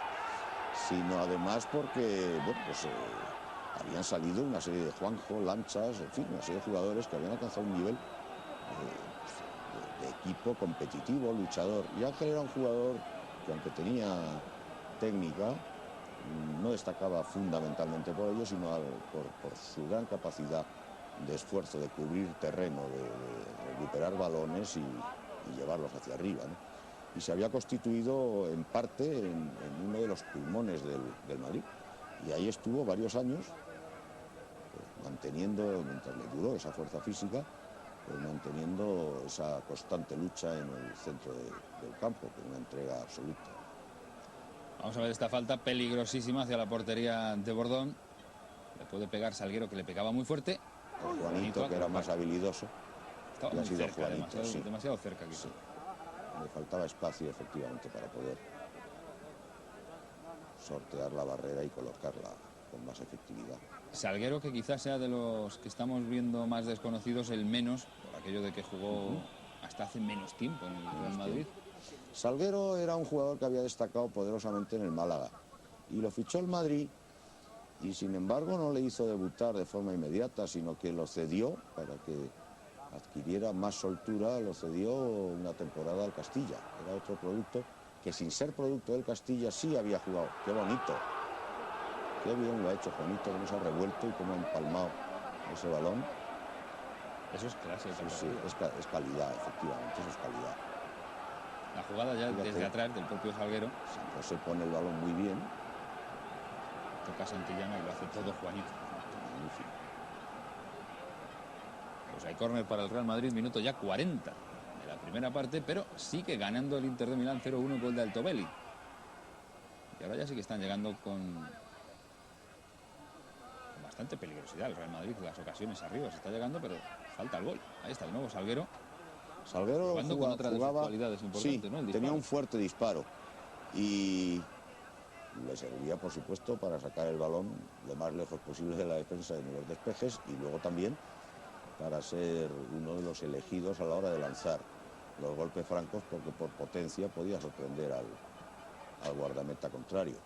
sino además porque, bueno, pues habían salido una serie de Juanjo, Lanchas, en fin, una serie de jugadores que habían alcanzado un nivel de equipo competitivo, luchador. Y Ángel era un jugador que, aunque tenía técnica, no destacaba fundamentalmente por ello, sino por su gran capacidad de esfuerzo, de cubrir terreno, de recuperar balones y llevarlos hacia arriba, ¿no? y se había constituido en parte en uno de los pulmones del Madrid. Y ahí estuvo varios años, manteniendo, mientras le duró esa fuerza física, manteniendo esa constante lucha en el centro del campo, con una entrega absoluta. Vamos a ver esta falta peligrosísima hacia la portería de Bordón. Le puede pegar Salguero, que le pegaba muy fuerte. Juanito, que era más habilidoso. Estaba muy cerca, Juanito, demasiado cerca quizá. Sí. Le faltaba espacio, efectivamente, para poder sortear la barrera y colocarla con más efectividad. Salguero, que quizás sea de los que estamos viendo más desconocidos, el menos, por aquello de que jugó hasta hace menos tiempo en el Real Madrid. Salguero era un jugador que había destacado poderosamente en el Málaga y lo fichó el Madrid, y sin embargo no le hizo debutar de forma inmediata, sino que lo cedió para que adquiriera más soltura, lo cedió una temporada al Castilla. Era otro producto que, sin ser producto del Castilla, sí había jugado. ¡Qué bonito! Qué bien lo ha hecho Juanito, cómo se ha revuelto y cómo ha empalmado ese balón. Eso es clase. Sí, es calidad, efectivamente, eso es calidad. La jugada ya desde atrás del propio Salguero. San José pone el balón muy bien. Toca Santillana y lo hace todo Juanito. Magnífico. Pues hay córner para el Real Madrid, minuto ya 40 de la primera parte, pero sigue ganando el Inter de Milán 0-1, gol de Altobelli. Y ahora ya sí que están llegando con bastante peligrosidad el Real Madrid, las ocasiones arriba se está llegando, pero falta el gol. Ahí está de nuevo Salguero. Salguero con otra de sus cualidades importantes, sí, ¿no? tenía un fuerte disparo y le servía, por supuesto, para sacar el balón lo más lejos posible de la defensa en los despejes, y luego también para ser uno de los elegidos a la hora de lanzar los golpes francos, porque por potencia podía sorprender al guardameta contrario.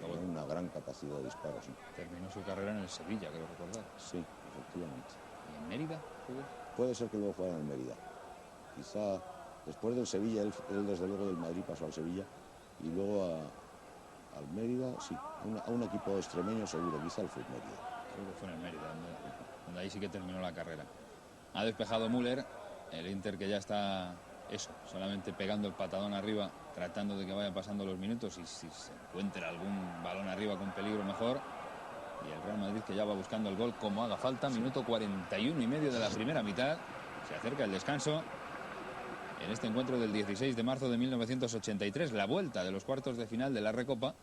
Tenía una gran capacidad de disparo, sí. Terminó su carrera en el Sevilla, creo recordar. Sí, efectivamente. ¿Y en Mérida jugó? Puede ser que luego jugara en Mérida. Quizá después del Sevilla, él desde luego del Madrid pasó al Sevilla, y luego al Mérida, sí, a un equipo extremeño seguro, quizá el fue Mérida. Creo que fue en el Mérida, donde ahí sí que terminó la carrera. Ha despejado Müller, el Inter que ya está, solamente pegando el patadón arriba, tratando de que vayan pasando los minutos, y si se encuentra algún balón arriba con peligro, mejor. Y el Real Madrid que ya va buscando el gol como haga falta, minuto 41 y medio de la primera mitad. Se acerca el descanso en este encuentro del 16 de marzo de 1983, la vuelta de los cuartos de final de la Recopa.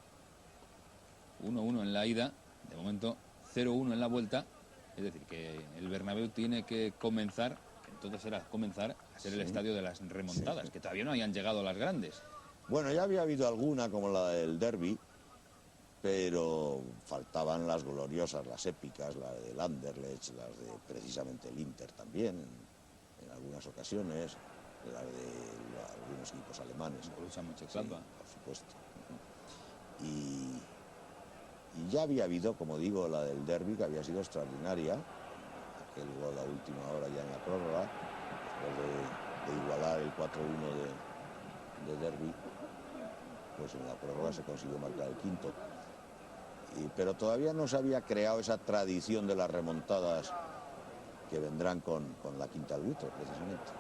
1-1 en la ida, de momento 0-1 en la vuelta. Es decir, que el Bernabéu tiene que comenzar, entonces era comenzar a ser el estadio de las remontadas, que todavía no habían llegado las grandes. Bueno, ya había habido alguna, como la del Derby, pero faltaban las gloriosas, las épicas, la del Anderlecht, las de precisamente el Inter también, en algunas ocasiones, las de algunos equipos alemanes. Borussia Mönchengladbach. Sí, por supuesto. Y ya había habido, como digo, la del Derby, que había sido extraordinaria, aquel gol a última hora ya en la prórroga, después de igualar el 4-1 de Derby, pues en la prórroga se consiguió marcar el quinto. Pero todavía no se había creado esa tradición de las remontadas que vendrán con la quinta árbitro, precisamente.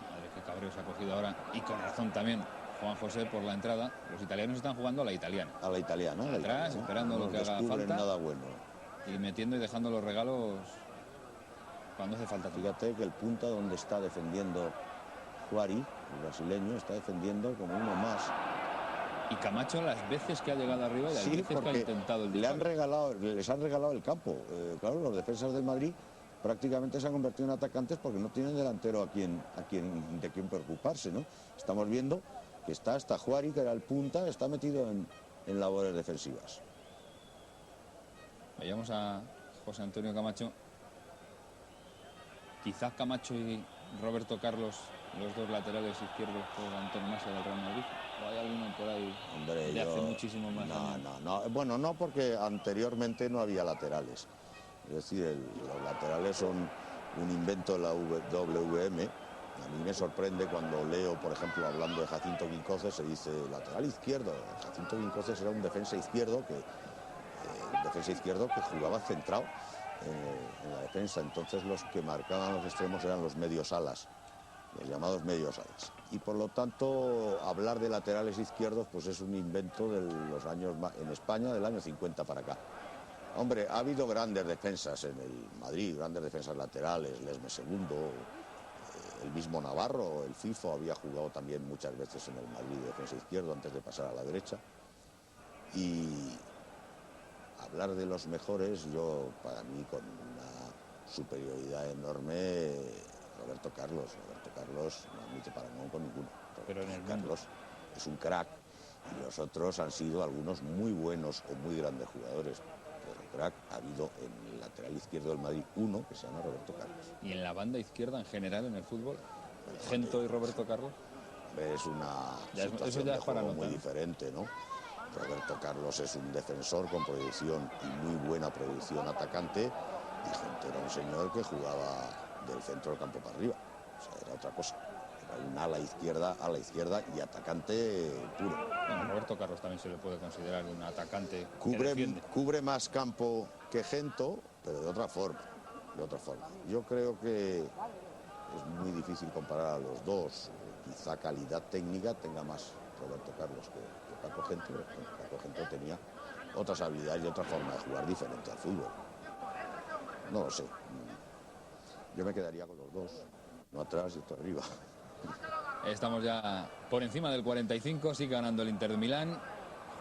Madre, qué cabreo se ha cogido ahora, y con razón también, Juan José, por la entrada. Los italianos están jugando a la italiana. A la italiana. Atrás, esperando lo que haga falta. Nada bueno. Y metiendo y dejando los regalos cuando hace falta. Fíjate que el punta donde está defendiendo Juari, el brasileño, está defendiendo como uno más. Y Camacho, las veces que ha llegado arriba y las veces que ha intentado el disparo, les han regalado el campo. Claro, los defensas del Madrid prácticamente se han convertido en atacantes porque no tienen delantero de quien preocuparse, ¿no? Estamos viendo que está hasta Juari, que era el punta, está metido en labores defensivas. Veamos a José Antonio Camacho. Quizás Camacho y Roberto Carlos, los dos laterales izquierdos por Antonio Massa del Real Madrid. ¿O hay alguno por ahí? Hombre, de hace muchísimo más años? No. Bueno, no, porque anteriormente no había laterales. Es decir, los laterales son un invento de la WM. A mí me sorprende cuando leo, por ejemplo, hablando de Jacinto Quincoces, se dice lateral izquierdo. Jacinto Quincoces era un defensa izquierdo que jugaba centrado en la defensa. Entonces los que marcaban los extremos eran los medios alas. los llamados medios alas. Y por lo tanto, hablar de laterales izquierdos pues es un invento de los años, en España, del año 50 para acá. Hombre, ha habido grandes defensas en el Madrid, grandes defensas laterales, Lesme Segundo, el mismo Navarro, el FIFO había jugado también muchas veces en el Madrid de defensa izquierdo antes de pasar a la derecha. Y hablar de los mejores, yo, para mí, con una superioridad enorme, Roberto Carlos no admite parangón con ninguno. Pero en el Carlos es un crack y los otros han sido algunos muy buenos o muy grandes jugadores. Pero crack ha habido en el lateral izquierdo del Madrid uno que se llama Roberto Carlos. ¿Y en la banda izquierda en general en el fútbol? ¿Gento y Roberto Carlos? Es una Eso situación ya de es para juego notar, muy diferente, ¿no? Roberto Carlos es un defensor con proyección y muy buena proyección atacante, y Gento era un señor que jugaba del centro del campo para arriba. O sea, era otra cosa. Era un ala izquierda y atacante puro. Bueno, Roberto Carlos también se le puede considerar un atacante que defiende. Cubre más campo que Gento, pero de otra forma. Yo creo que es muy difícil comparar a los dos. Quizá calidad técnica tenga más Roberto Carlos que Paco Gento. Paco Gento tenía otras habilidades y otra forma de jugar diferente al fútbol. No lo sé. Yo me quedaría con los dos. Uno atrás y otro arriba. Estamos ya por encima del 45, sigue ganando el Inter de Milán.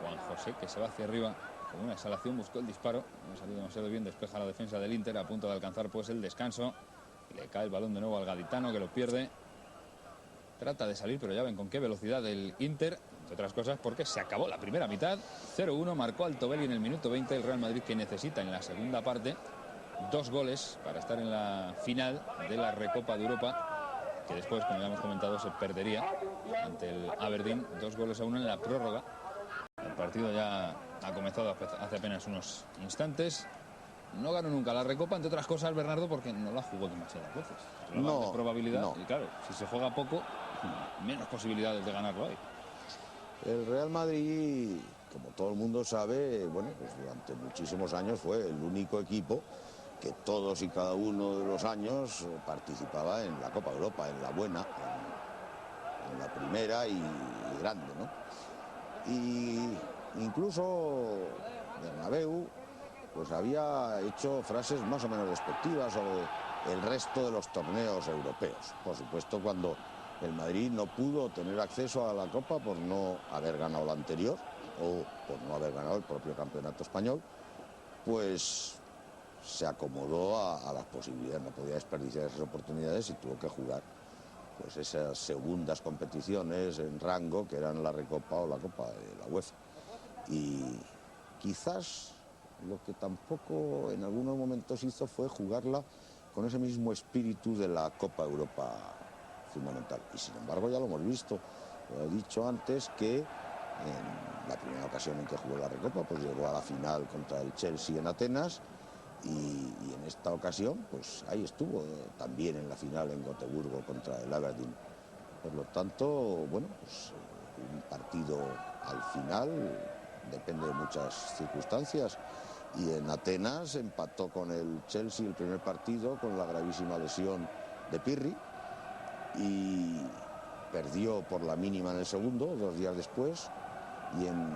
Juan José, que se va hacia arriba con una exhalación, buscó el disparo, no salió demasiado bien, despeja la defensa del Inter, a punto de alcanzar pues el descanso. Le cae el balón de nuevo al gaditano, que lo pierde. Trata de salir, pero ya ven con qué velocidad el Inter, entre otras cosas porque se acabó la primera mitad. 0-1, marcó Altobelli en el minuto 20, el Real Madrid, que necesita en la segunda parte 2 goles para estar en la final de la Recopa de Europa, que después, como ya hemos comentado, se perdería ante el Aberdeen. 2-1 en la prórroga. El partido ya ha comenzado hace apenas unos instantes. No ganó nunca la Recopa, entre otras cosas, Bernardo, porque no la jugó demasiadas veces. No, de probabilidad, no. Y claro, si se juega poco, menos posibilidades de ganarlo hay. El Real Madrid, como todo el mundo sabe, bueno, pues durante muchísimos años fue el único equipo que todos y cada uno de los años participaba en la Copa Europa, en la buena, en la primera y grande, ¿no? Y incluso Bernabéu pues había hecho frases más o menos despectivas sobre el resto de los torneos europeos. Por supuesto, cuando el Madrid no pudo tener acceso a la Copa por no haber ganado la anterior o por no haber ganado el propio campeonato español, pues se acomodó a las posibilidades, no podía desperdiciar esas oportunidades y tuvo que jugar pues esas segundas competiciones en rango que eran la Recopa o la Copa de la UEFA. Y quizás lo que tampoco en algunos momentos hizo fue jugarla con ese mismo espíritu de la Copa Europa fundamental. Y sin embargo ya lo hemos visto, lo he dicho antes, que en la primera ocasión en que jugó la Recopa pues llegó a la final contra el Chelsea en Atenas. Y en esta ocasión, pues ahí estuvo, también en la final en Gotemburgo contra el Aberdeen. Por lo tanto, bueno, pues un partido al final depende de muchas circunstancias. Y en Atenas empató con el Chelsea el primer partido con la gravísima lesión de Pirri y perdió por la mínima en el segundo, 2 días después, y en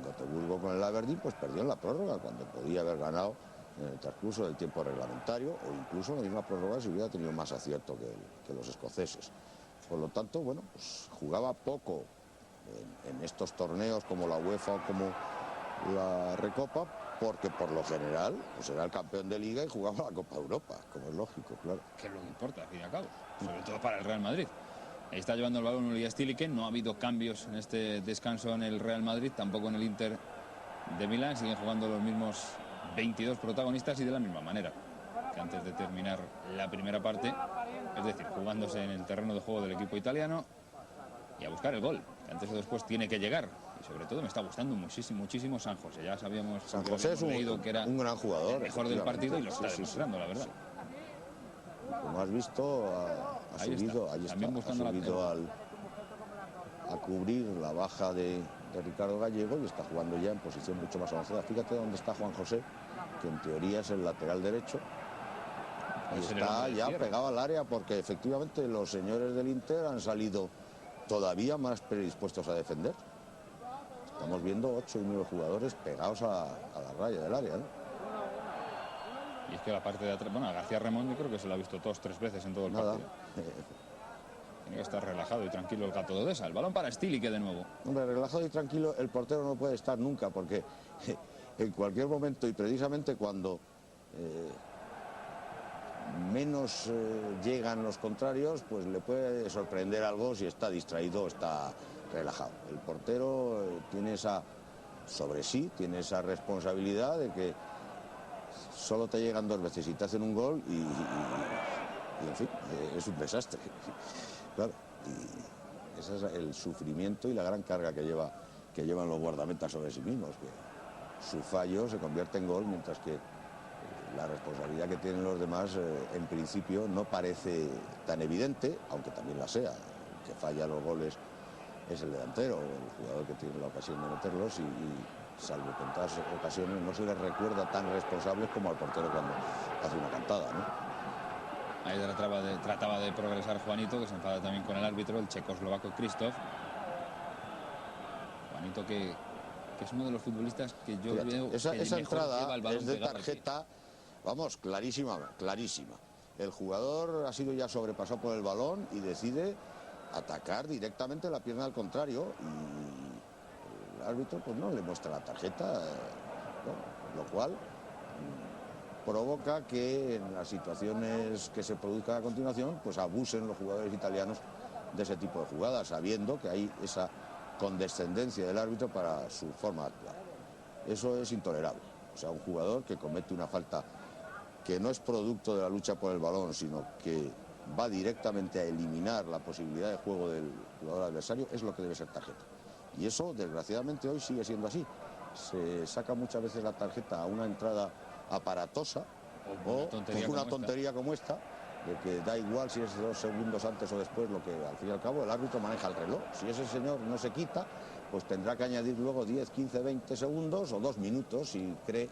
Gotemburgo con el Aberdeen pues perdió en la prórroga cuando podía haber ganado en el transcurso del tiempo reglamentario o incluso en la misma prórroga si hubiera tenido más acierto que los escoceses. Por lo tanto, bueno, pues jugaba poco en estos torneos como la UEFA o como la Recopa, porque por lo general pues era el campeón de Liga y jugaba la Copa Europa, como es lógico, claro. Que es lo que importa, al fin y al cabo, sobre todo para el Real Madrid. Ahí está llevando el balón Uli Stilique, no ha habido cambios en este descanso en el Real Madrid, tampoco en el Inter de Milán, siguen jugando los mismos 22 protagonistas y de la misma manera que antes de terminar la primera parte, es decir, jugándose en el terreno de juego del equipo italiano y a buscar el gol, que antes o después tiene que llegar. Y sobre todo me está gustando muchísimo San José. Ya sabíamos, San José es leído que era un gran jugador, el mejor del partido y lo está demostrando, la verdad. Como has visto, ha subido a cubrir la baja de Ricardo Gallego y está jugando ya en posición mucho más avanzada. Fíjate dónde está Juan José, que en teoría es el lateral derecho, Y está ya pegado al área porque efectivamente los señores del Inter han salido todavía más predispuestos a defender. Estamos viendo 8 y 9 jugadores pegados a la raya del área, ¿no? Y es que la parte de atrás, bueno, a García Ramón yo creo que se lo ha visto 2 o 3 veces en todo el partido. Tiene que estar relajado y tranquilo el Gato de Odesa. El balón para Stilique de nuevo. Hombre, relajado y tranquilo el portero no puede estar nunca porque en cualquier momento y precisamente cuando menos llegan los contrarios, pues le puede sorprender algo si está distraído o está relajado. El portero tiene sobre sí, tiene esa responsabilidad de que solo te llegan 2 veces y te hacen un gol y en fin, es un desastre. Claro, y ese es el sufrimiento y la gran carga que llevan los guardametas sobre sí mismos, que su fallo se convierte en gol, mientras que la responsabilidad que tienen los demás en principio no parece tan evidente, aunque también la sea. El que falla los goles es el delantero, el jugador que tiene la ocasión de meterlos y salvo contadas ocasiones no se les recuerda tan responsables como al portero cuando hace una cantada, ¿no? Ahí trataba de progresar Juanito, que se enfada también con el árbitro, el checoslovaco Krzysztof. Juanito que es uno de los futbolistas que yo veo esa entrada es de tarjeta, vamos, clarísima. El jugador ha sido ya sobrepasado por el balón y decide atacar directamente la pierna del contrario y el árbitro pues no le muestra la tarjeta, ¿no? Lo cual provoca que en las situaciones que se produzcan a continuación pues abusen los jugadores italianos de ese tipo de jugadas, sabiendo que hay esa condescendencia del árbitro para su forma de actuar. Eso es intolerable. O sea, un jugador que comete una falta que no es producto de la lucha por el balón, sino que va directamente a eliminar la posibilidad de juego del jugador adversario, es lo que debe ser tarjeta. Y eso, desgraciadamente, hoy sigue siendo así. Se saca muchas veces la tarjeta a una entrada aparatosa o una tontería como esta, de que da igual si es 2 segundos antes o después, lo que al fin y al cabo el árbitro maneja el reloj. Si ese señor no se quita, pues tendrá que añadir luego 10, 15, 20 segundos o 2 minutos si cree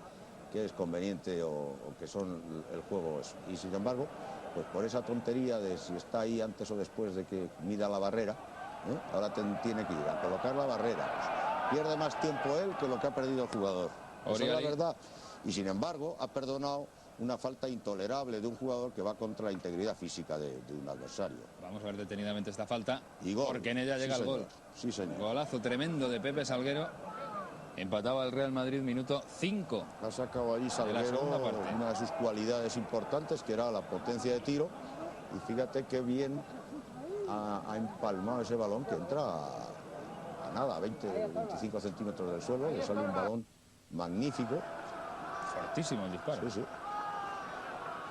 que es conveniente o que son el juego eso. Y sin embargo, pues por esa tontería de si está ahí antes o después de que mida la barrera, ahora tiene que ir a colocar la barrera. Pues pierde más tiempo él que lo que ha perdido el jugador. Esa es la verdad. Y sin embargo ha perdonado una falta intolerable de un jugador que va contra la integridad física de un adversario. Vamos a ver detenidamente esta falta, y gol, porque en ella llega el gol. Sí, señor. Golazo tremendo de Pepe Salguero. Empataba el Real Madrid, minuto 5. Ha sacado allí Salguero una de sus cualidades importantes, que era la potencia de tiro. Y fíjate qué bien ha empalmado ese balón, que entra a nada, 20-25 centímetros del suelo. Le sale un balón magnífico. Fortísimo el disparo. Sí.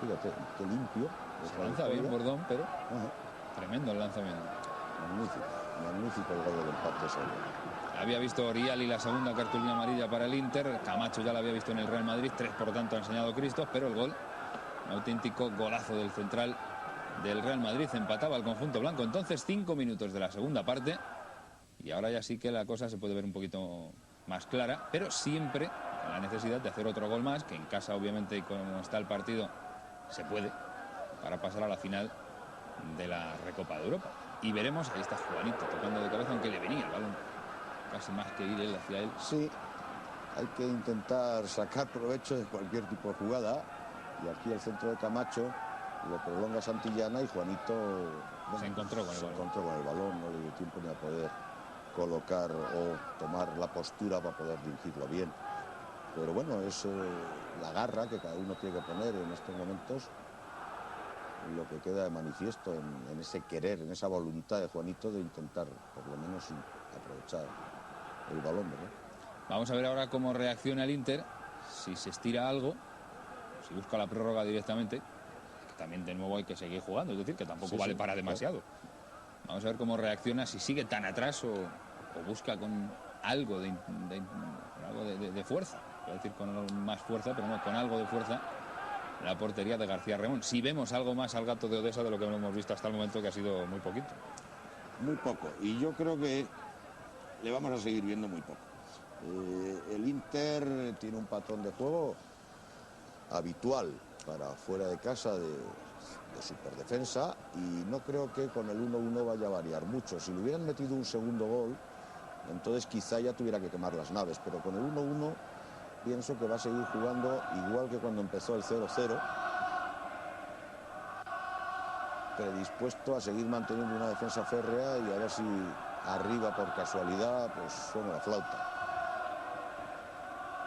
Fíjate, qué limpio. Se lanza bien Bordón, pero tremendo el lanzamiento. Magnífico el gol del empate solo. Había visto Oriali la segunda cartulina amarilla para el Inter. Camacho ya la había visto en el Real Madrid. 3 por tanto ha enseñado Krzysztof, pero el gol, un auténtico golazo del central del Real Madrid. Empataba el conjunto blanco. Entonces 5 minutos de la segunda parte. Y ahora ya sí que la cosa se puede ver un poquito más clara, pero siempre con la necesidad de hacer otro gol más, que en casa obviamente y como está el partido se puede, para pasar a la final de la Recopa de Europa. Y veremos, ahí está Juanito tocando de cabeza, aunque le venía el balón casi más que ir él hacia él. Sí, hay que intentar sacar provecho de cualquier tipo de jugada, y aquí el centro de Camacho lo prolonga Santillana y Juanito se encontró con el balón, no le dio tiempo ni a poder colocar o tomar la postura para poder dirigirlo bien. Pero bueno, es la garra que cada uno tiene que poner en estos momentos, lo que queda de manifiesto en ese querer, en esa voluntad de Juanito de intentar por lo menos aprovechar el balón, ¿verdad? Vamos a ver ahora cómo reacciona el Inter, si se estira algo, si busca la prórroga directamente, que también de nuevo hay que seguir jugando, es decir, que tampoco vale para demasiado. Claro. Vamos a ver cómo reacciona, si sigue tan atrás o busca con algo de fuerza. Voy a decir con más fuerza, pero no, con algo de fuerza, la portería de García Ramón. Si vemos algo más al Gato de Odesa de lo que no hemos visto hasta el momento, que ha sido muy poquito. Muy poco, y yo creo que le vamos a seguir viendo muy poco. El Inter tiene un patrón de juego habitual para fuera de casa de superdefensa, y no creo que con el 1-1 vaya a variar mucho. Si le hubieran metido un segundo gol, entonces quizá ya tuviera que quemar las naves, pero con el 1-1 pienso que va a seguir jugando igual que cuando empezó el 0-0, predispuesto a seguir manteniendo una defensa férrea y a ver si arriba por casualidad pues suena la flauta.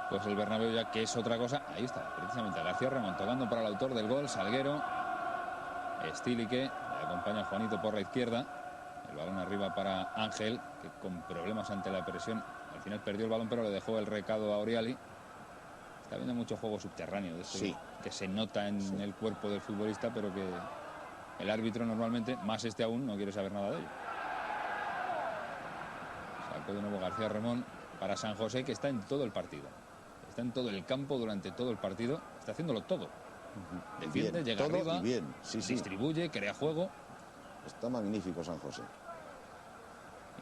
Pues el Bernabéu ya que es otra cosa. Ahí está, precisamente García Ramón tocando para el autor del gol, Salguero. Estílique, le acompaña Juanito por la izquierda. El balón arriba para Ángel, que con problemas ante la presión al final perdió el balón, pero le dejó el recado a Oriali. Está viendo mucho juego subterráneo de este, Sí, que se nota en el cuerpo del futbolista, pero que el árbitro normalmente, más este aún, no quiere saber nada de ello. Sacó de nuevo García Ramón para San José, que está en todo el partido. Está en todo el campo durante todo el partido. Está haciéndolo todo. Defiende, bien, llega todo arriba, y bien. Sí, distribuye, crea juego. Está magnífico San José.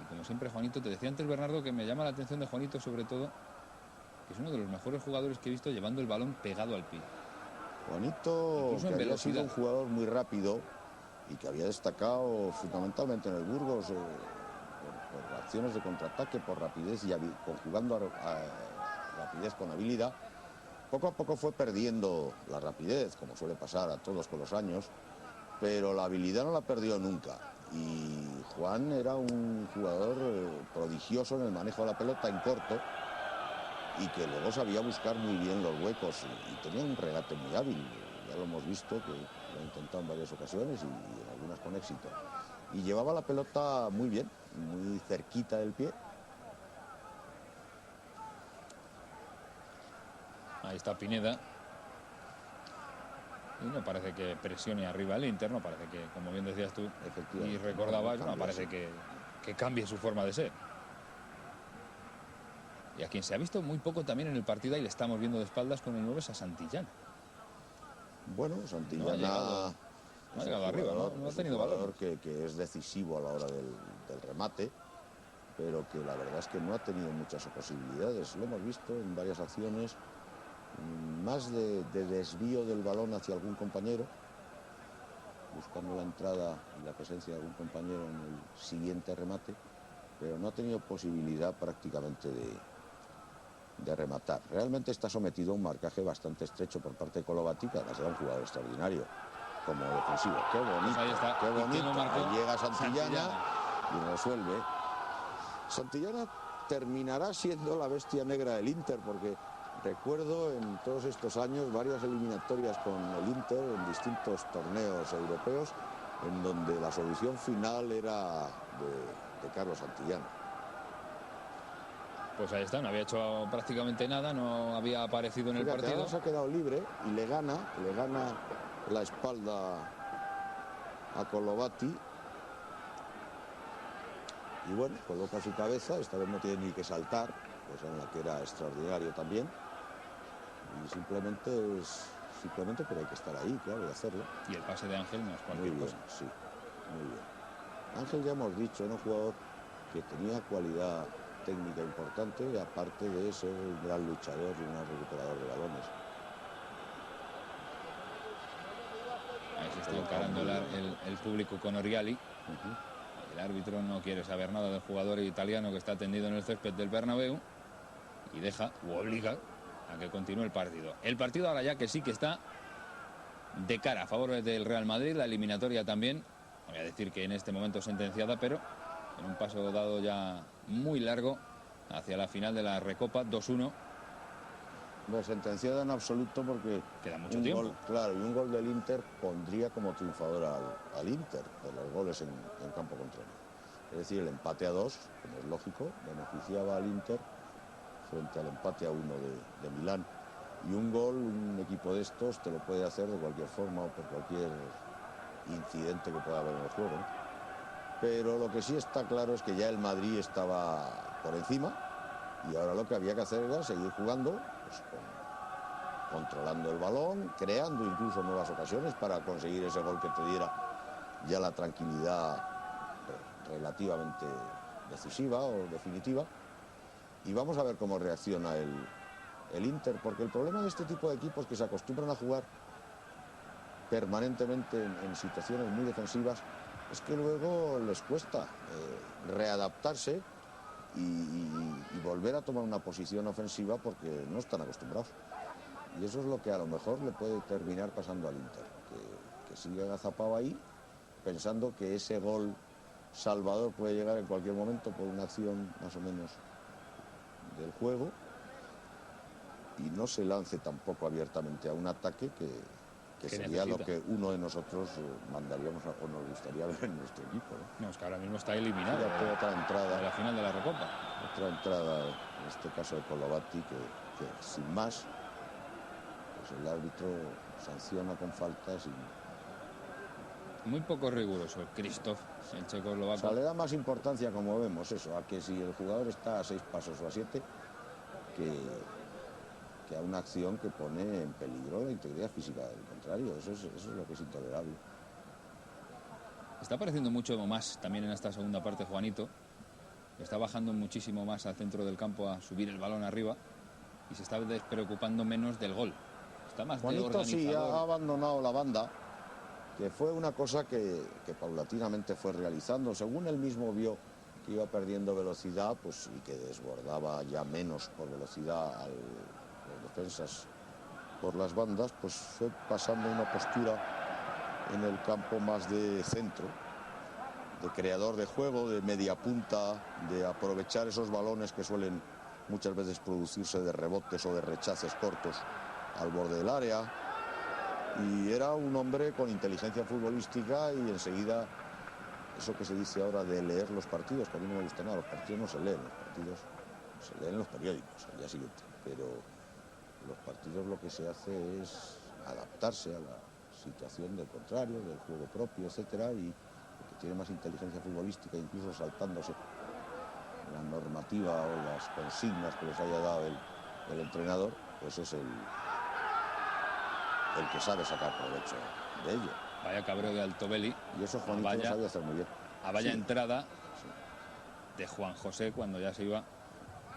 Y como siempre, Juanito, te decía antes, Bernardo, que me llama la atención de Juanito sobre todo, que es uno de los mejores jugadores que he visto llevando el balón pegado al pie. Juanito, Incluso que en había sido velocidad. un jugador muy rápido y que había destacado fundamentalmente en el Burgos por acciones de contraataque, por rapidez y conjugando rapidez con habilidad. Poco a poco fue perdiendo la rapidez, como suele pasar a todos con los años, pero la habilidad no la perdió nunca. Y Juan era un jugador prodigioso en el manejo de la pelota en corto y que luego sabía buscar muy bien los huecos y tenía un regate muy hábil. Ya lo hemos visto, que lo ha intentado en varias ocasiones y en algunas con éxito. Y llevaba la pelota muy bien, muy cerquita del pie. Ahí está Pineda. Y no parece que presione arriba el Inter, no parece que, como bien decías tú y recordabas, no parece que cambie su forma de ser. Y a quien se ha visto muy poco también en el partido, y le estamos viendo de espaldas con el 9, es a Santillana. Bueno, Santillana no ha llegado arriba, no ha tenido valor. Que es decisivo a la hora del remate, pero que la verdad es que no ha tenido muchas posibilidades. Lo hemos visto en varias acciones, más de desvío del balón hacia algún compañero, buscando la entrada y la presencia de algún compañero en el siguiente remate, pero no ha tenido posibilidad prácticamente de rematar. Realmente está sometido a un marcaje bastante estrecho por parte de Colovati, que además era un jugador extraordinario como defensivo. Qué bonito, pues ahí está. qué bonito. Ahí llega Santillana y resuelve. Santillana terminará siendo la bestia negra del Inter, porque recuerdo en todos estos años varias eliminatorias con el Inter en distintos torneos europeos en donde la solución final era de Carlos Santillana. Pues ahí está, no había hecho prácticamente nada, no había aparecido en el partido. Ahora se ha quedado libre y le gana la espalda a Colovati. Y bueno, coloca su cabeza, esta vez no tiene ni que saltar, cosa en la que era extraordinario también. Y simplemente pero hay que estar ahí, claro, y hacerlo. Y el pase de Ángel no es cualquier cosa. Sí, muy bien. Ángel, ya hemos dicho, era un jugador que tenía cualidad técnica importante y aparte de ser un gran luchador y un gran recuperador de balones. Ahí se está encarando el público con Oriali. El árbitro no quiere saber nada del jugador italiano que está tendido en el césped del Bernabéu y deja u obliga a que continúe el partido. El partido ahora ya que sí que está de cara a favor del Real Madrid, la eliminatoria también, no voy a decir que en este momento sentenciada, pero en un paso dado ya muy largo hacia la final de la Recopa, 2-1. No sentenciada en absoluto porque queda mucho tiempo. Claro, y un gol del Inter pondría como triunfador al Inter por los goles en campo contrario. Es decir, el empate a 2, como es lógico, beneficiaba al Inter frente al empate a 1 de Milán. Y un gol, un equipo de estos, te lo puede hacer de cualquier forma o por cualquier incidente que pueda haber en el juego, ¿no? Pero lo que sí está claro es que ya el Madrid estaba por encima y ahora lo que había que hacer era seguir jugando, pues, controlando el balón, creando incluso nuevas ocasiones para conseguir ese gol que te diera ya la tranquilidad relativamente decisiva o definitiva. Y vamos a ver cómo reacciona el el Inter, porque el problema de este tipo de equipos que se acostumbran a jugar permanentemente en situaciones muy defensivas es que luego les cuesta readaptarse y volver a tomar una posición ofensiva porque no están acostumbrados. Y eso es lo que a lo mejor le puede terminar pasando al Inter, que sigue agazapado ahí, pensando que ese gol salvador puede llegar en cualquier momento por una acción más o menos del juego, y no se lance tampoco abiertamente a un ataque que sería necesita lo que uno de nosotros mandaríamos o nos gustaría ver en nuestro equipo, ¿no? No, es que ahora mismo está eliminado Fíjate, otra entrada, de la final de la Recopa. otra entrada, en este caso de Colovati, que sin más, pues el árbitro sanciona con faltas y Muy poco riguroso el Krzysztof, el o checoslovaco. sea, le da más importancia, como vemos, eso, a que si el jugador está a 6 pasos o a 7, que a una acción que pone en peligro la integridad física del contrario. Eso es lo que es intolerable. Está apareciendo mucho más también en esta segunda parte Juanito. Está bajando muchísimo más al centro del campo a subir el balón arriba y se está despreocupando menos del gol. Está más de Juanito organizador. sí ha abandonado la banda, que fue una cosa que paulatinamente fue realizando. Según él mismo vio que iba perdiendo velocidad, pues, y que desbordaba ya menos por velocidad a los defensas por las bandas, pues fue pasando una postura en el campo más de centro, de creador de juego, de media punta, de aprovechar esos balones que suelen muchas veces producirse de rebotes o de rechaces cortos al borde del área. Y era un hombre con inteligencia futbolística y enseguida, eso que se dice ahora de leer los partidos, que a mí no me gusta nada, los partidos no se leen, los partidos se leen en los periódicos al día siguiente, pero los partidos lo que se hace es adaptarse a la situación del contrario, del juego propio, etcétera, y el que tiene más inteligencia futbolística, incluso saltándose la normativa o las consignas que les haya dado el entrenador, pues es el que sabe sacar provecho de ello. Vaya cabreo de Altobelli. Y eso Juanito lo sabía hacer muy bien. A vaya Sí. entrada de Juan José cuando ya se iba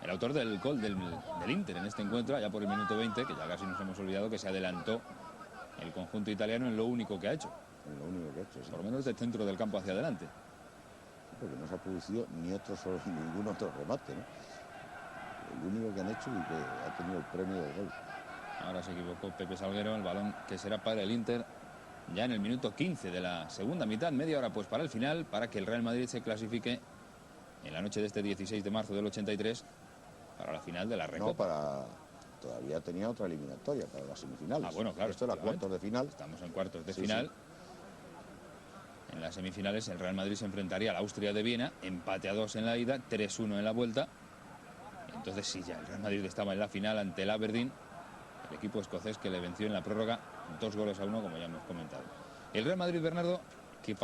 el autor del gol del Inter en este encuentro, allá por el minuto 20, que ya casi nos hemos olvidado que se adelantó el conjunto italiano en lo único que ha hecho. En lo único que ha hecho, sí. Por lo menos del centro del campo hacia adelante. Porque no se ha producido ningún otro remate, ¿no? El único que han hecho y que ha tenido el premio del gol. Ahora se equivocó Pepe Salguero, el balón que será para el Inter ya en el minuto 15 de la segunda mitad, media hora pues para el final, para que el Real Madrid se clasifique en la noche de este 16 de marzo del 83 para la final de la Recopa. Todavía tenía otra eliminatoria para las semifinales. Ah, bueno, claro. Esto era cuartos de final. Estamos en cuartos de Sí, final. Sí. En las semifinales el Real Madrid se enfrentaría al Austria de Viena, empate a 2 en la ida, 3-1 en la vuelta. Entonces sí, ya el Real Madrid estaba en la final ante el Aberdeen, el equipo escocés que le venció en la prórroga 2-1, como ya hemos comentado. El Real Madrid, Bernardo, que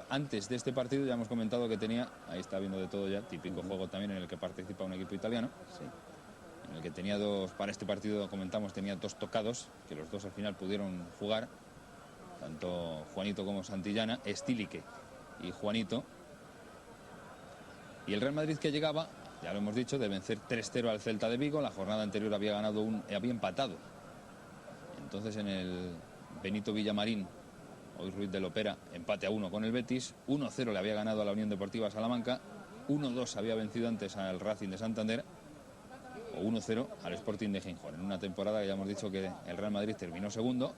antes de este partido ya hemos comentado que tenía, ahí está viendo de todo ya, típico juego también en el que participa un equipo italiano. Sí. En el que tenía para este partido comentamos, tenía 2 tocados, que los 2 al final pudieron jugar, tanto Juanito como Santillana, Estílique y Juanito. Y el Real Madrid que llegaba, ya lo hemos dicho, de vencer 3-0 al Celta de Vigo. La jornada anterior había empatado. Entonces en el Benito Villamarín, hoy Ruiz de Lopera, empate a 1 con el Betis. 1-0 le había ganado a la Unión Deportiva Salamanca. 1-2 había vencido antes al Racing de Santander. O 1-0 al Sporting de Gijón. En una temporada que ya hemos dicho que el Real Madrid terminó segundo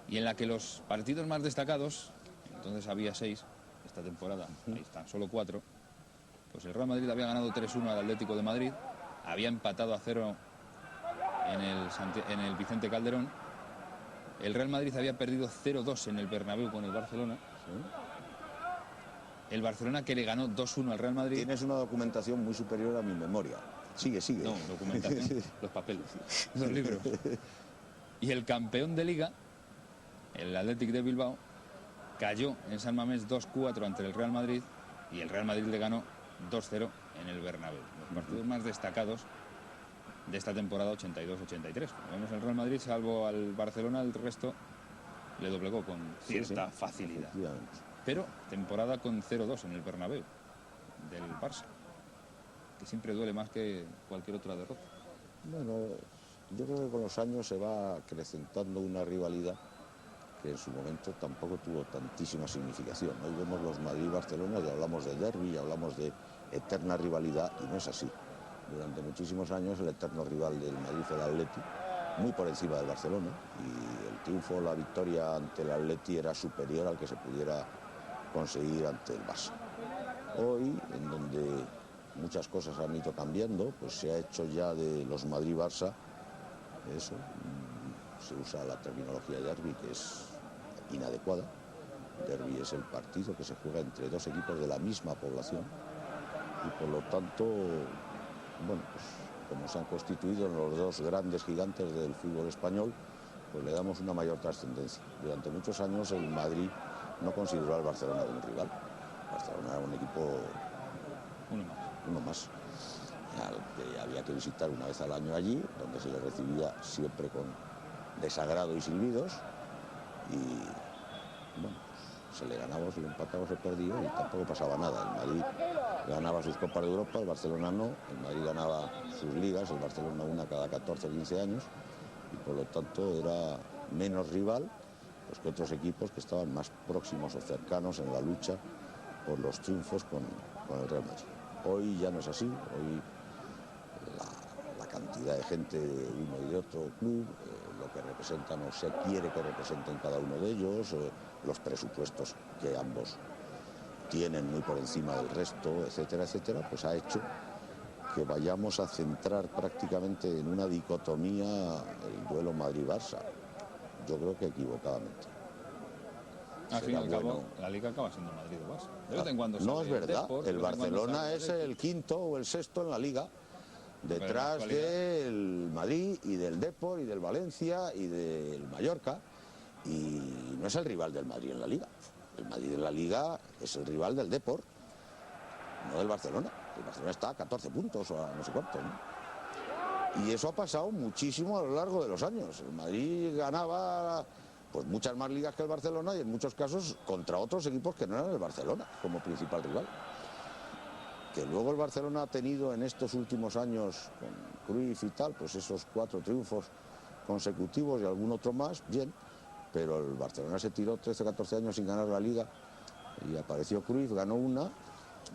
y en la que los partidos más destacados, entonces había 6 esta temporada, ahí están solo 4, pues el Real Madrid había ganado 3-1 al Atlético de Madrid, había empatado a 0 en el Vicente Calderón, el Real Madrid había perdido 0-2 en el Bernabéu con el Barcelona. Sí. El Barcelona que le ganó 2-1 al Real Madrid. Tienes una documentación muy superior a mi memoria. Sigue. No, documentación, los papeles, los libros. Y el campeón de Liga, el Athletic de Bilbao, cayó en San Mamés 2-4 ante el Real Madrid y el Real Madrid le ganó 2-0 en el Bernabéu. Los partidos más destacados de esta temporada 82-83. Como vemos, el Real Madrid, salvo al Barcelona, el resto le doblegó con cierta facilidad. Pero temporada con 0-2 en el Bernabéu del Barça, que siempre duele más que cualquier otra derrota. Bueno, yo creo que con los años se va acrecentando una rivalidad que en su momento tampoco tuvo tantísima significación. Hoy vemos los Madrid-Barcelona y hablamos de derbi, y hablamos de eterna rivalidad, y no es así. Durante muchísimos años el eterno rival del Madrid fue el Atleti, muy por encima del Barcelona, y el triunfo, la victoria ante el Atleti era superior al que se pudiera conseguir ante el Barça. Hoy, en donde muchas cosas han ido cambiando, pues se ha hecho ya de los Madrid-Barça, eso, se usa la terminología de derbi, que es inadecuada. Derbi es el partido que se juega entre dos equipos de la misma población, y por lo tanto, bueno, pues como se han constituido en los dos grandes gigantes del fútbol español, pues le damos una mayor trascendencia. Durante muchos años el Madrid no consideró al Barcelona como un rival. Barcelona era un equipo uno más, al que había que visitar una vez al año allí, donde se le recibía siempre con desagrado y silbidos, y bueno, pues se le ganaba, se le empataba, se perdía, y tampoco pasaba nada. El Madrid ganaba sus Copas de Europa, el Barcelona no. El Madrid ganaba sus ligas, el Barcelona una cada 14 o 15 años, y por lo tanto era menos rival pues que otros equipos que estaban más próximos o cercanos en la lucha por los triunfos con el Real Madrid. Hoy ya no es así. Hoy la cantidad de gente de uno y de otro club, lo que representan o se quiere que representen cada uno de ellos, los presupuestos que ambos tienen muy por encima del resto, etcétera, etcétera, pues ha hecho que vayamos a centrar prácticamente en una dicotomía el duelo Madrid-Barça. Yo creo que equivocadamente. Al fin y al cabo, la Liga acaba siendo Madrid o Barça. De vez en cuando no es verdad. Depor, el Barcelona es el quinto o el sexto en la Liga, detrás del Madrid y del Depor y del Valencia y del Mallorca, y no es el rival del Madrid en la Liga. El Madrid en la Liga es el rival del Depor, no del Barcelona. El Barcelona está a 14 puntos o a no sé cuánto, ¿no? Y eso ha pasado muchísimo a lo largo de los años. El Madrid ganaba pues muchas más ligas que el Barcelona, y en muchos casos contra otros equipos que no eran el Barcelona como principal rival. Que luego el Barcelona ha tenido en estos últimos años con Cruyff y tal, pues esos 4 triunfos consecutivos y algún otro más, bien, pero el Barcelona se tiró 13 o 14 años sin ganar la Liga, y apareció Cruyff, ganó una,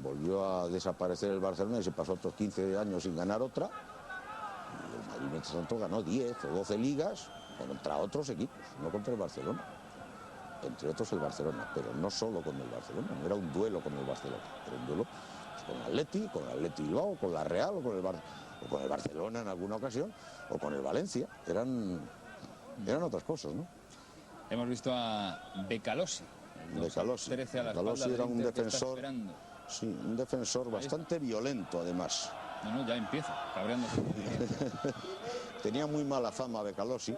volvió a desaparecer el Barcelona y se pasó otros 15 años sin ganar otra, y el Madrid mientras tanto ganó 10 o 12 ligas contra otros equipos, no contra el Barcelona. Entre otros el Barcelona, pero no solo con el Barcelona, no era un duelo con el Barcelona, era un duelo pues con el Atleti Bilbao, con la Real o con el Barcelona en alguna ocasión, o con el Valencia. Eran otras cosas, ¿no? Hemos visto a Becalosi. Becalosi era un defensor, sí, un defensor bastante violento, además. No, ya empieza, cabreándose. Tenía muy mala fama Becalosi.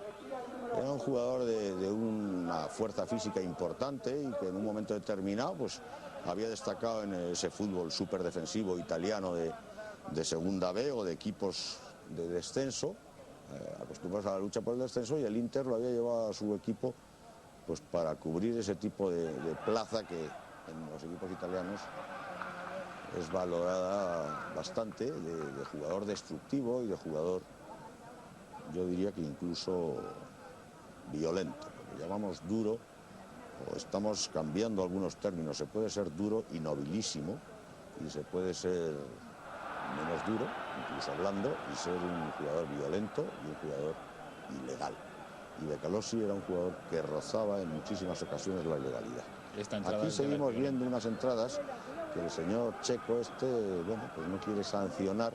Era un jugador de una fuerza física importante, y que en un momento determinado pues había destacado en ese fútbol súper defensivo italiano de segunda B o de equipos de descenso, acostumbrados a la lucha por el descenso, y el Inter lo había llevado a su equipo pues para cubrir ese tipo de plaza que en los equipos italianos es valorada bastante, de jugador destructivo y de jugador, yo diría que incluso violento. Lo que llamamos duro, o estamos cambiando algunos términos. Se puede ser duro y nobilísimo, y se puede ser menos duro, incluso blando, y ser un jugador violento y un jugador ilegal. Y Becalosi era un jugador que rozaba en muchísimas ocasiones la ilegalidad. Aquí seguimos viendo unas entradas que el señor Checo bueno, pues no quiere sancionar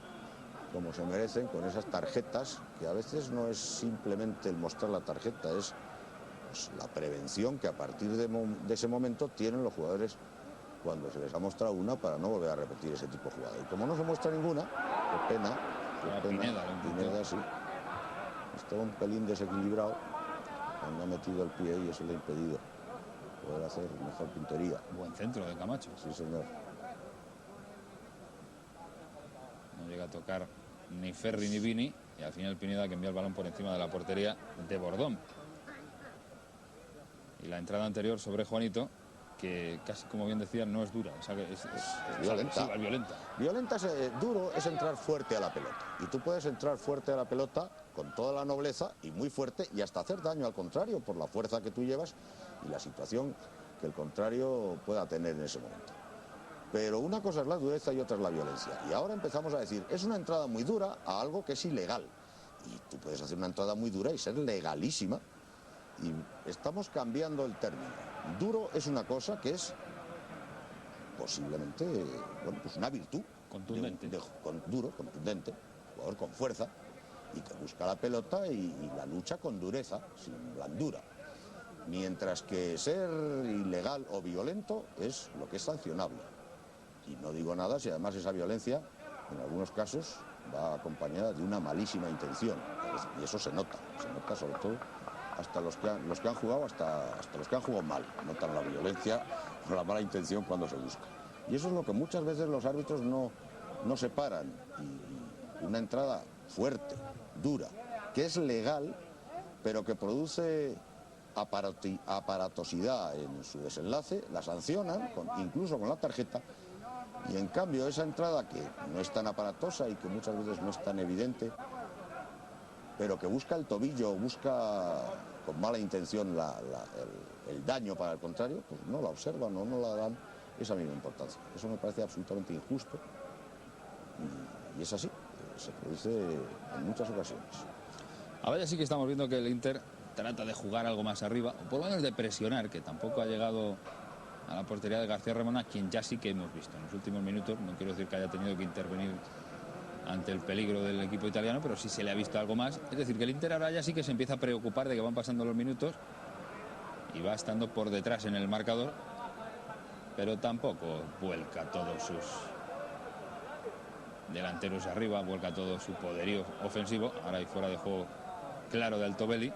como se merecen, con esas tarjetas, que a veces no es simplemente el mostrar la tarjeta, es pues la prevención que a partir de ese momento tienen los jugadores cuando se les ha mostrado una, para no volver a repetir ese tipo de jugada. Y como no se muestra ninguna, qué pena, Pineda sí, estaba un pelín desequilibrado cuando ha metido el pie, y eso le ha impedido poder hacer mejor puntería. Buen centro de Camacho. Sí, señor. No llega a tocar ni Ferri ni Vini, y al final Pineda, que envía el balón por encima de la portería de Bordón. Y la entrada anterior sobre Juanito, que casi, como bien decía, no es dura, o sea, que es violenta. agresiva, es violenta. Violenta duro es entrar fuerte a la pelota. Y tú puedes entrar fuerte a la pelota con toda la nobleza y muy fuerte y hasta hacer daño al contrario por la fuerza que tú llevas y la situación que el contrario pueda tener en ese momento. Pero una cosa es la dureza y otra es la violencia. Y ahora empezamos a decir, es una entrada muy dura a algo que es ilegal. Y tú puedes hacer una entrada muy dura y ser legalísima. Y estamos cambiando el término. Duro es una cosa que es posiblemente, bueno, pues una virtud. Contundente. Duro, contundente, jugador con fuerza y que busca la pelota y la lucha con dureza, sin blandura. Mientras que ser ilegal o violento es lo que es sancionable. Y no digo nada si además esa violencia, en algunos casos, va acompañada de una malísima intención. Y eso se nota sobre todo hasta los que han jugado, hasta los que han jugado mal. Notan la violencia o la mala intención cuando se busca. Y eso es lo que muchas veces los árbitros no separan. Y una entrada fuerte, dura, que es legal, pero que produce aparatosidad en su desenlace, la sancionan, incluso con la tarjeta. Y en cambio esa entrada que no es tan aparatosa y que muchas veces no es tan evidente, pero que busca el tobillo, busca con mala intención el daño para el contrario, pues no la observan o no la dan esa misma importancia. Eso me parece absolutamente injusto y es así, se produce en muchas ocasiones. Ahora ya sí que estamos viendo que el Inter trata de jugar algo más arriba, o por lo menos de presionar, que tampoco ha llegado a la portería de García Remona, quien ya sí que hemos visto en los últimos minutos. No quiero decir que haya tenido que intervenir ante el peligro del equipo italiano, pero sí se le ha visto algo más. Es decir, que el Inter ahora ya sí que se empieza a preocupar de que van pasando los minutos y va estando por detrás en el marcador, pero tampoco vuelca todos sus delanteros arriba, vuelca todo su poderío ofensivo. Ahora hay fuera de juego claro de Altobelli.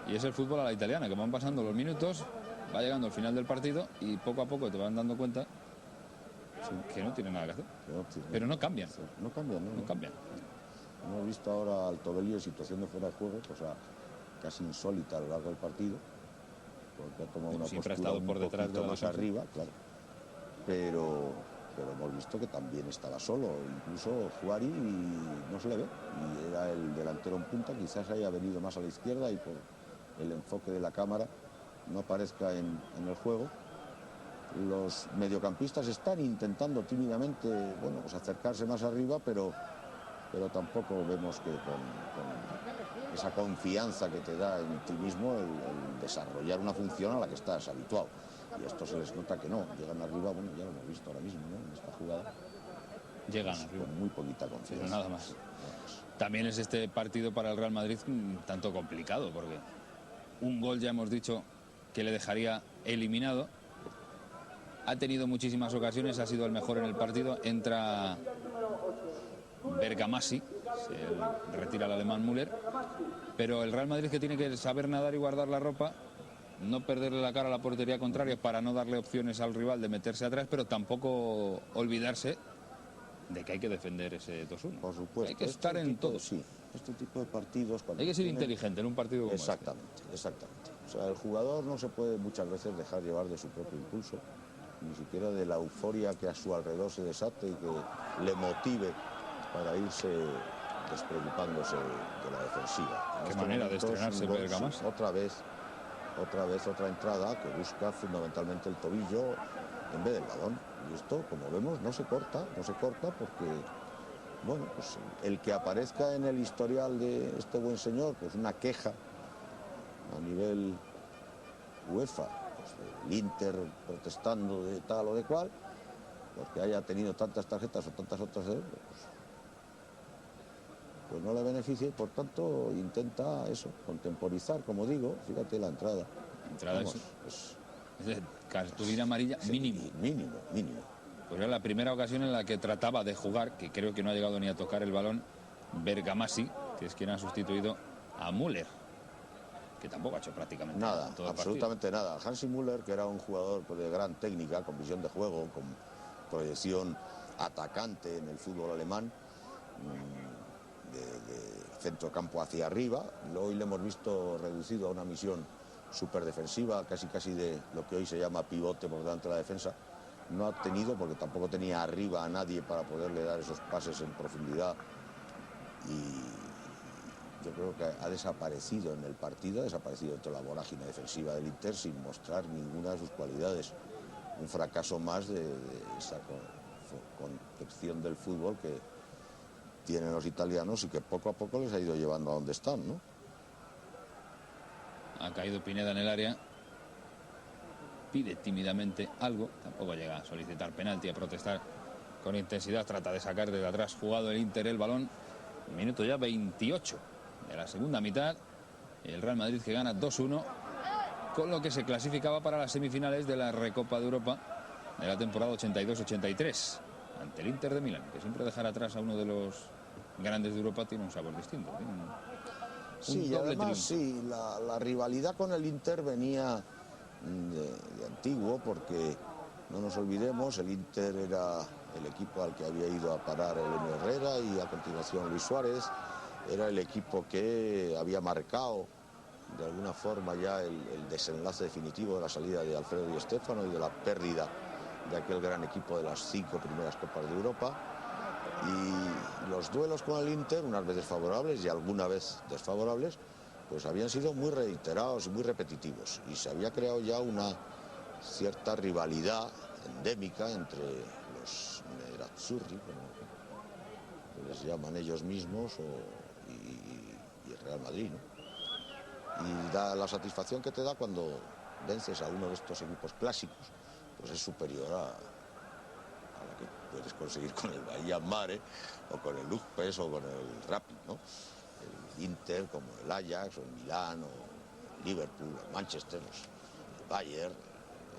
Y es el fútbol a la italiana, que van pasando los minutos, va llegando al final del partido y poco a poco te van dando cuenta que no tiene nada que hacer. Pero no cambian. No cambian, ¿no? No cambian. Hemos visto ahora a Altobelli en situación de fuera de juego, cosa casi insólita a lo largo del partido, porque ha tomado una siempre postura ha estado por detrás de más arriba, claro. Pero hemos visto que también estaba solo, incluso Juari no se le ve, y era el delantero en punta, quizás haya venido más a la izquierda y por el enfoque de la cámara no aparezca en el juego. Los mediocampistas están intentando tímidamente, bueno, pues acercarse más arriba, pero tampoco vemos que con esa confianza que te da en ti mismo el desarrollar una función a la que estás habituado. Y esto se les nota que no, llegan arriba, bueno, ya lo hemos visto ahora mismo, ¿no? En esta jugada. Llegan pues, arriba. Con muy poquita confianza. Pero nada más. También es este partido para el Real Madrid tanto complicado, porque un gol ya hemos dicho que le dejaría eliminado. Ha tenido muchísimas ocasiones, ha sido el mejor en el partido. Entra Bergamassi, se retira el alemán Müller, pero el Real Madrid, que tiene que saber nadar y guardar la ropa, no perderle la cara a la portería contraria para no darle opciones al rival de meterse atrás, pero tampoco olvidarse de que hay que defender ese 2-1. Por supuesto. Hay que estar en todo. Sí, este tipo de partidos... Hay que ser inteligente en un partido como exactamente, exactamente. O sea, el jugador no se puede muchas veces dejar llevar de su propio impulso, ni siquiera de la euforia que a su alrededor se desate y que le motive para irse despreocupándose de la defensiva. Qué manera de estrenarse Bergamassi. Otra entrada que busca fundamentalmente el tobillo en vez del balón. Y esto, como vemos, no se corta porque, bueno, pues el que aparezca en el historial de este buen señor, pues una queja a nivel UEFA, pues el Inter protestando de tal o de cual, porque haya tenido tantas tarjetas o tantas otras, pues no le beneficia y por tanto intenta eso, contemporizar, como digo, fíjate la entrada. Vamos, es de cartulina amarilla mínimo. Mínimo. Pues era la primera ocasión en la que trataba de jugar, que creo que no ha llegado ni a tocar el balón, Bergamassi, que es quien ha sustituido a Müller, que tampoco ha hecho prácticamente nada, todo absolutamente nada. Hansi Müller, que era un jugador pues, de gran técnica, con visión de juego, con proyección atacante en el fútbol alemán, de centrocampo hacia arriba, hoy le hemos visto reducido a una misión súper defensiva, casi de lo que hoy se llama pivote por delante de la defensa. No ha tenido, porque tampoco tenía arriba a nadie para poderle dar esos pases en profundidad. Y yo creo que ha desaparecido en el partido, ha desaparecido dentro de la vorágine defensiva del Inter sin mostrar ninguna de sus cualidades. Un fracaso más de esa concepción del fútbol que tienen los italianos y que poco a poco les ha ido llevando a donde están, ¿no? Ha caído Pineda en el área. Pide tímidamente algo. Tampoco llega a solicitar penalti, a protestar con intensidad. Trata de sacar desde atrás, jugado el Inter el balón. Minuto ya 28 de la segunda mitad. El Real Madrid que gana 2-1, con lo que se clasificaba para las semifinales de la Recopa de Europa de la temporada 82-83 ante el Inter de Milán, que siempre dejar atrás a uno de los grandes de Europa tiene un sabor distinto. Sí, y además sí, la rivalidad con el Inter venía de antiguo, porque no nos olvidemos, el Inter era el equipo al que había ido a parar el Eno Herrera y a continuación Luis Suárez. Era el equipo que había marcado de alguna forma ya el desenlace definitivo de la salida de Alfredo Di Stéfano y de la pérdida de aquel gran equipo de las 5 primeras Copas de Europa. Y los duelos con el Inter, unas veces favorables y alguna vez desfavorables, pues habían sido muy reiterados y muy repetitivos, y se había creado ya una cierta rivalidad endémica entre los nerazzurri, como les llaman ellos mismos, y el Real Madrid, ¿no? Y da la satisfacción que te da cuando vences a uno de estos equipos clásicos, pues es superior a la que puedes conseguir con el Bahía Mare, o con el Lugpes, o con el Rapid, ¿no? El Inter, como el Ajax, o el Milán, o el Liverpool, el Manchester, el Bayern.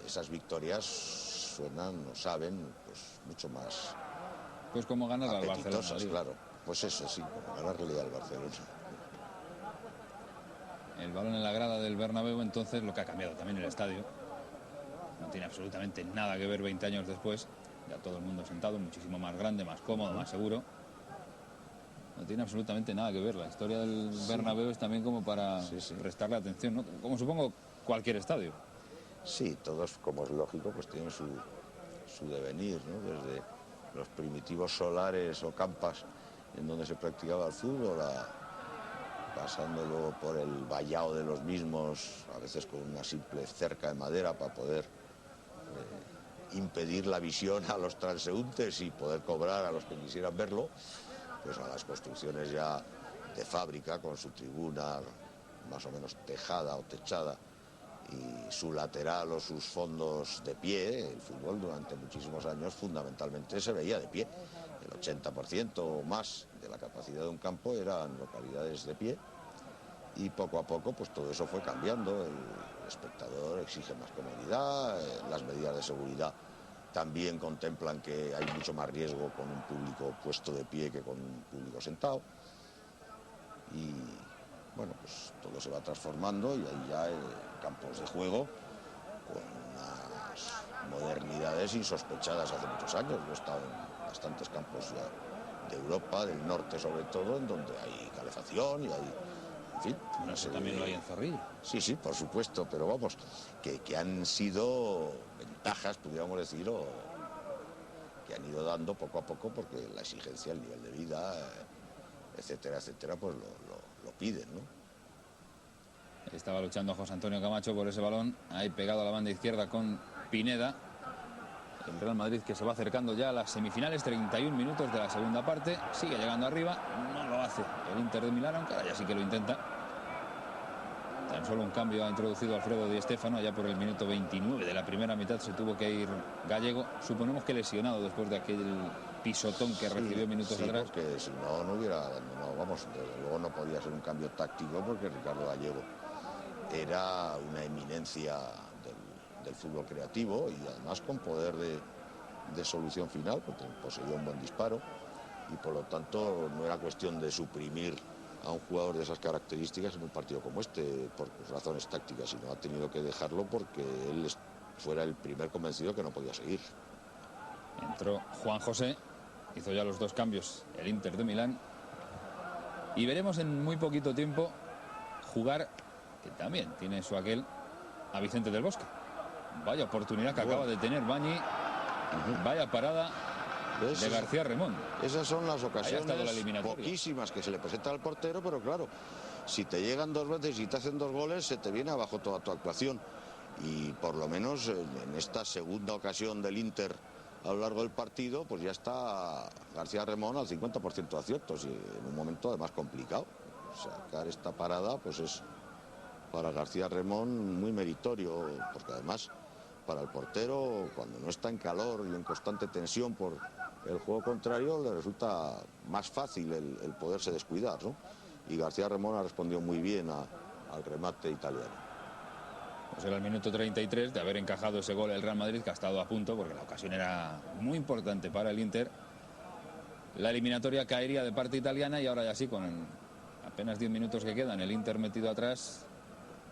Esas victorias suenan o saben pues mucho más, pues como ganar al Barcelona, claro. Pues eso sí, como ganarle al Barcelona. El balón en la grada del Bernabéu, entonces, lo que ha cambiado también el estadio. No tiene absolutamente nada que ver 20 años después. Ya todo el mundo sentado, muchísimo más grande, más cómodo, más seguro. No tiene absolutamente nada que ver. La historia del Bernabéu es también como para prestarle atención, ¿no? Como supongo cualquier estadio. Sí, todos, como es lógico, pues tienen su devenir, ¿no? Desde los primitivos solares o campas en donde se practicaba el fútbol, pasándolo por el vallado de los mismos, a veces con una simple cerca de madera para poder impedir la visión a los transeúntes y poder cobrar a los que quisieran verlo, pues a las construcciones ya de fábrica, con su tribuna más o menos tejada o techada y su lateral o sus fondos de pie. El fútbol durante muchísimos años fundamentalmente se veía de pie. El 80% o más de la capacidad de un campo eran localidades de pie, y poco a poco pues todo eso fue cambiando. El espectador exige más comodidad, las medidas de seguridad también contemplan que hay mucho más riesgo con un público puesto de pie que con un público sentado, y bueno, pues todo se va transformando, y ahí ya campos de juego con unas modernidades insospechadas hace muchos años. Yo he estado en bastantes campos ya de Europa, del norte sobre todo, en donde hay calefacción y hay, en fin, no sé, también lo hay en Zorrilla. Sí, por supuesto, pero vamos, que han sido ventajas, pudiéramos decir, o que han ido dando poco a poco, porque la exigencia, el nivel de vida, etcétera, pues lo piden, ¿no? Estaba luchando José Antonio Camacho por ese balón, ahí pegado a la banda izquierda con Pineda. El Real Madrid que se va acercando ya a las semifinales, 31 minutos de la segunda parte, sigue llegando arriba, no lo hace el Inter de Milán, aunque ahora ya sí que lo intenta. Tan solo un cambio ha introducido Alfredo Di Stéfano, allá por el minuto 29 de la primera mitad se tuvo que ir Gallego, suponemos que lesionado después de aquel pisotón que recibió minutos atrás. Porque si no, no hubiera abandonado, vamos, desde luego no podía ser un cambio táctico, porque Ricardo Gallego era una eminencia del fútbol creativo, y además con poder de solución final, porque poseía un buen disparo, y por lo tanto no era cuestión de suprimir a un jugador de esas características en un partido como este por razones tácticas, sino ha tenido que dejarlo porque él fuera el primer convencido que no podía seguir. Entró Juan José, hizo ya los dos cambios el Inter de Milán, y veremos en muy poquito tiempo jugar, que también tiene su aquel, a Vicente del Bosque. Vaya oportunidad que acaba de tener Bañi. Vaya parada de García Remón. Esas son las ocasiones la poquísimas que se le presenta al portero, pero claro, si te llegan 2 veces y te hacen 2 goles, se te viene abajo toda tu actuación. Y por lo menos en esta segunda ocasión del Inter a lo largo del partido, pues ya está García Remón al 50% de aciertos, y en un momento además complicado. Sacar esta parada pues es para García Remón muy meritorio, porque además para el portero, cuando no está en calor y en constante tensión por el juego contrario, le resulta más fácil el poderse descuidar, ¿no? Y García Remón ha respondido muy bien al remate italiano. Pues era el minuto 33 de haber encajado ese gol el Real Madrid, que ha estado a punto, porque la ocasión era muy importante para el Inter. La eliminatoria caería de parte italiana, y ahora ya sí, con apenas 10 minutos que quedan, el Inter metido atrás,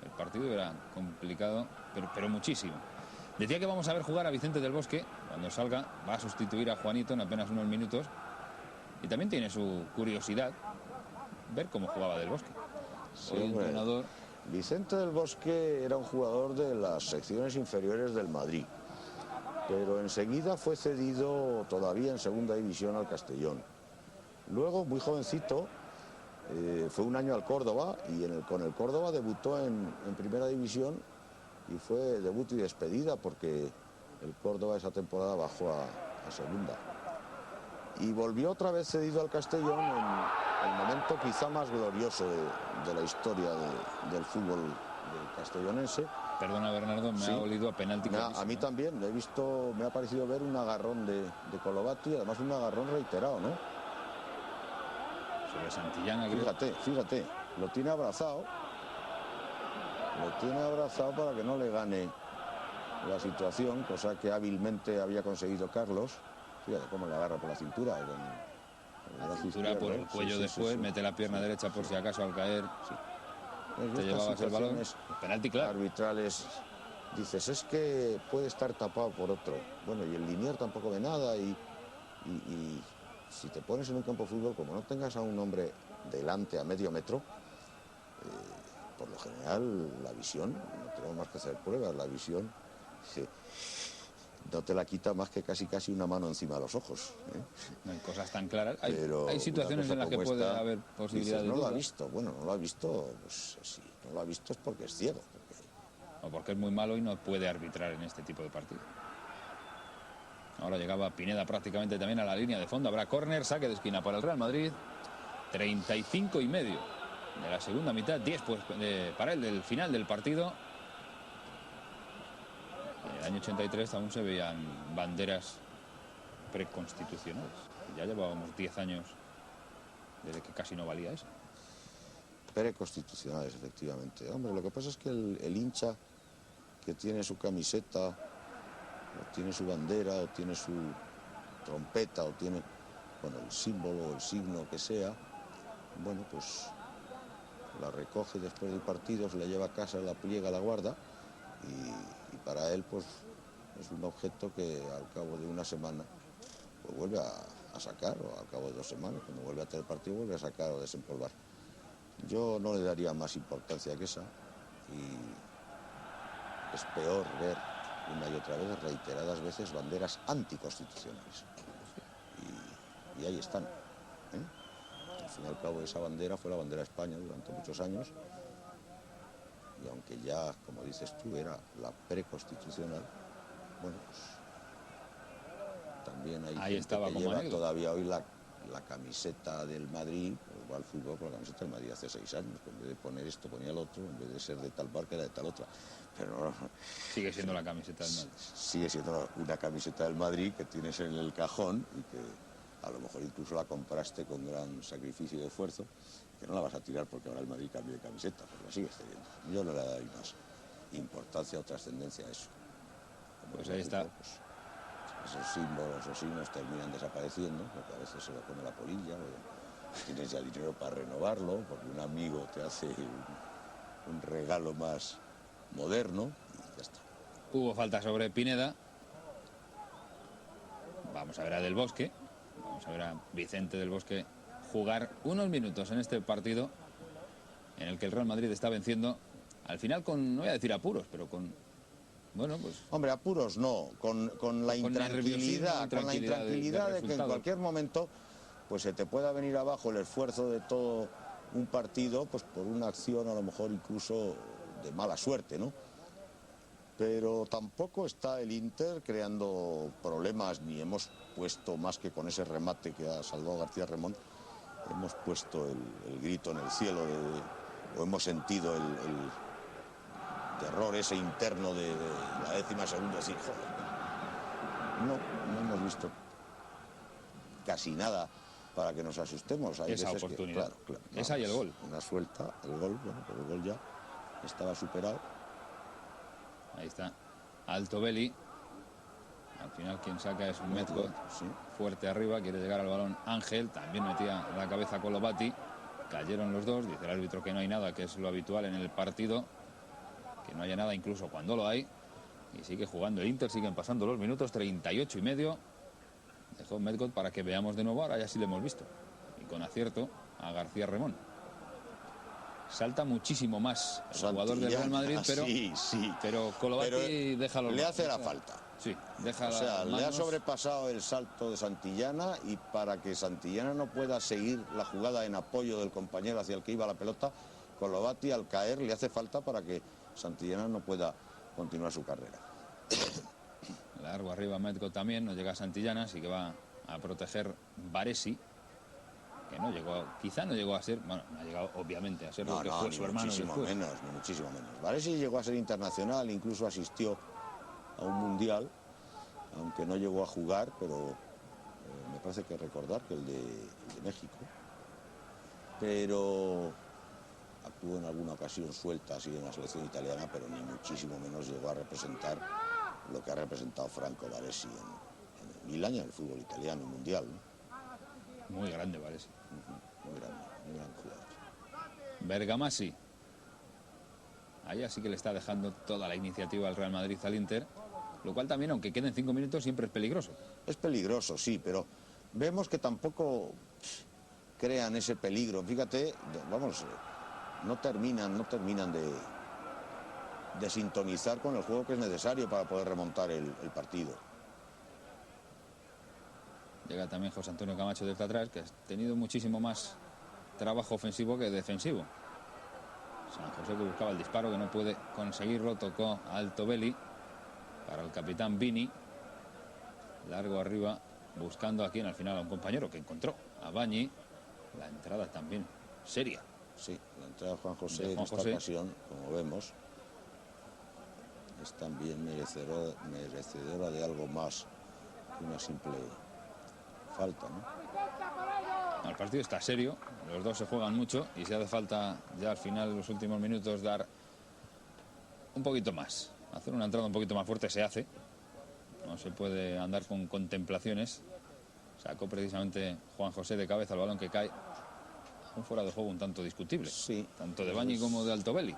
el partido era complicado, pero muchísimo. Decía que vamos a ver jugar a Vicente del Bosque. Cuando salga va a sustituir a Juanito en apenas unos minutos, y también tiene su curiosidad ver cómo jugaba del Bosque. Sí, el entrenador Vicente del Bosque era un jugador de las secciones inferiores del Madrid, pero enseguida fue cedido todavía en segunda división al Castellón. Luego, muy jovencito, fue un año al Córdoba, y con el Córdoba debutó en primera división, y fue debut y despedida, porque el Córdoba esa temporada bajó a segunda. Y volvió otra vez cedido al Castellón en el momento quizá más glorioso de la historia del fútbol del castellonense. Perdona, Bernardo, me ha olido a penalti. A mí también, me ha parecido ver un agarrón de Colovati, además un agarrón reiterado, ¿no? Sobre Santillana, fíjate, lo tiene abrazado para que no le gane la situación, cosa que hábilmente había conseguido Carlos. Fíjate cómo le agarra por la cintura. La cintura por el cuello después, mete la pierna derecha por si acaso al caer. Te llevabas el balón. Penalti claro. Arbitrales, dices, es que puede estar tapado por otro. Bueno, y el linier tampoco ve nada, y si te pones en un campo de fútbol, como no tengas a un hombre delante a medio metro, por lo general la visión, no tenemos más que hacer pruebas, la visión no te la quita más que casi una mano encima de los ojos, ¿eh? No hay cosas tan claras. Hay situaciones en las que puede haber posibilidades. No lo ha visto. Bueno, no lo ha visto, pues si no lo ha visto es porque es ciego. O porque es muy malo y no puede arbitrar en este tipo de partido. Ahora llegaba Pineda prácticamente también a la línea de fondo. Habrá córner, saque de esquina para el Real Madrid. 35 y medio de la segunda mitad, 10 pues, para él del final del partido. En el año 83 aún se veían banderas preconstitucionales. Ya llevábamos 10 años desde que casi no valía eso. Preconstitucionales, efectivamente. Hombre, lo que pasa es que el hincha que tiene su camiseta, o tiene su bandera, o tiene su trompeta, o tiene, bueno, el símbolo o el signo que sea, bueno, pues la recoge después del partido, se la lleva a casa, la pliega, la guarda, y para él pues es un objeto que al cabo de una semana pues vuelve a sacar, o al cabo de 2 semanas, cuando vuelve a tener partido, vuelve a sacar o desempolvar. Yo no le daría más importancia que esa, y es peor ver una y otra vez, reiteradas veces, banderas anticonstitucionales. Y ahí están, ¿eh? Al fin y al cabo, esa bandera fue la bandera de España durante muchos años, y aunque ya, como dices tú, era la preconstitucional, bueno, pues también hay ahí gente que lleva todavía hoy la camiseta del Madrid, pues va al fútbol con la camiseta del Madrid hace 6 años, que en vez de poner esto ponía el otro, en vez de ser de tal marca era de tal otra. Pero no, sigue siendo la camiseta del Madrid. Sigue siendo una camiseta del Madrid que tienes en el cajón, y que a lo mejor incluso la compraste con gran sacrificio y esfuerzo, que no la vas a tirar porque ahora el Madrid cambie de camiseta, porque la sigues teniendo. Yo no le doy más importancia o trascendencia a eso. Pues ahí está. Pues, esos símbolos o signos terminan desapareciendo, porque a veces se lo come la polilla, o tienes ya dinero para renovarlo, porque un amigo te hace un regalo más moderno, y ya está. Hubo falta sobre Pineda. Vamos a ver a Del Bosque, vamos a ver a Vicente del Bosque jugar unos minutos en este partido en el que el Real Madrid está venciendo al final no voy a decir apuros, pero con, bueno, pues... Hombre, apuros no, con la intranquilidad, de que en cualquier momento pues se te pueda venir abajo el esfuerzo de todo un partido, pues por una acción a lo mejor incluso de mala suerte, ¿no? Pero tampoco está el Inter creando problemas, ni hemos puesto, más que con ese remate que ha salvado García Remón, hemos puesto el grito en el cielo, o hemos sentido el terror ese interno de la 12ª, decir, joder, no hemos visto casi nada para que nos asustemos. Hay esa veces oportunidad, que, claro, esa y el gol. Una suelta, el gol, bueno, pero el gol ya estaba superado. Ahí está, Altobelli. Al final quien saca es un Medcot, sí. Fuerte arriba, quiere llegar al balón Ángel, también metía la cabeza Colovati, cayeron los dos, dice el árbitro que no hay nada, que es lo habitual en el partido, que no haya nada incluso cuando lo hay, y sigue jugando el Inter, siguen pasando los minutos, 38 y medio, dejó Medcot para que veamos de nuevo, ahora ya sí lo hemos visto, y con acierto a García Remón. Salta muchísimo más el jugador del Real Madrid, pero, sí. Pero Colovati deja los... Le hace la falta. Sí, deja, o sea, le ha sobrepasado el salto de Santillana, y para que Santillana no pueda seguir la jugada en apoyo del compañero hacia el que iba la pelota, Colovati al caer le hace falta para que Santillana no pueda continuar su carrera. Largo arriba Medcot también, no llega a Santillana, así que va a proteger Baresi, que no llegó, quizá no llegó a ser, bueno, no ha llegado obviamente a ser lo que fue su hermano muchísimo después. muchísimo menos. Baresi llegó a ser internacional, incluso asistió a un mundial, aunque no llegó a jugar, pero me parece que recordar que el de México, pero actuó en alguna ocasión suelta así en la selección italiana, pero ni muchísimo menos llegó a representar lo que ha representado Franco Baresi en el Milan y en el fútbol italiano y mundial, ¿no? Muy grande Baresi. Muy gran jugador. Bergamassi. Ahí así que le está dejando toda la iniciativa al Real Madrid al Inter, lo cual también, aunque queden 5 minutos, siempre es peligroso. Es peligroso, sí, pero vemos que tampoco crean ese peligro. Fíjate, vamos, no terminan de sintonizar con el juego que es necesario para poder remontar el partido. Llega también José Antonio Camacho desde atrás, que ha tenido muchísimo más trabajo ofensivo que defensivo. San José, que buscaba el disparo, que no puede conseguirlo, tocó a Altobelli para el capitán Vini. Largo arriba, buscando aquí al final a un compañero que encontró, a Bañi. La entrada también seria. Sí, la entrada de Juan José en esta ocasión, como vemos, es también merecedora de algo más que una simple falta, ¿no? El partido está serio, los dos se juegan mucho y si hace falta ya al final, los últimos minutos, dar un poquito más, hacer una entrada un poquito más fuerte, se hace. No se puede andar con contemplaciones. Sacó precisamente Juan José de cabeza el balón, que cae a un fuera de juego un tanto discutible, sí, tanto de Bañi como de Altobelli.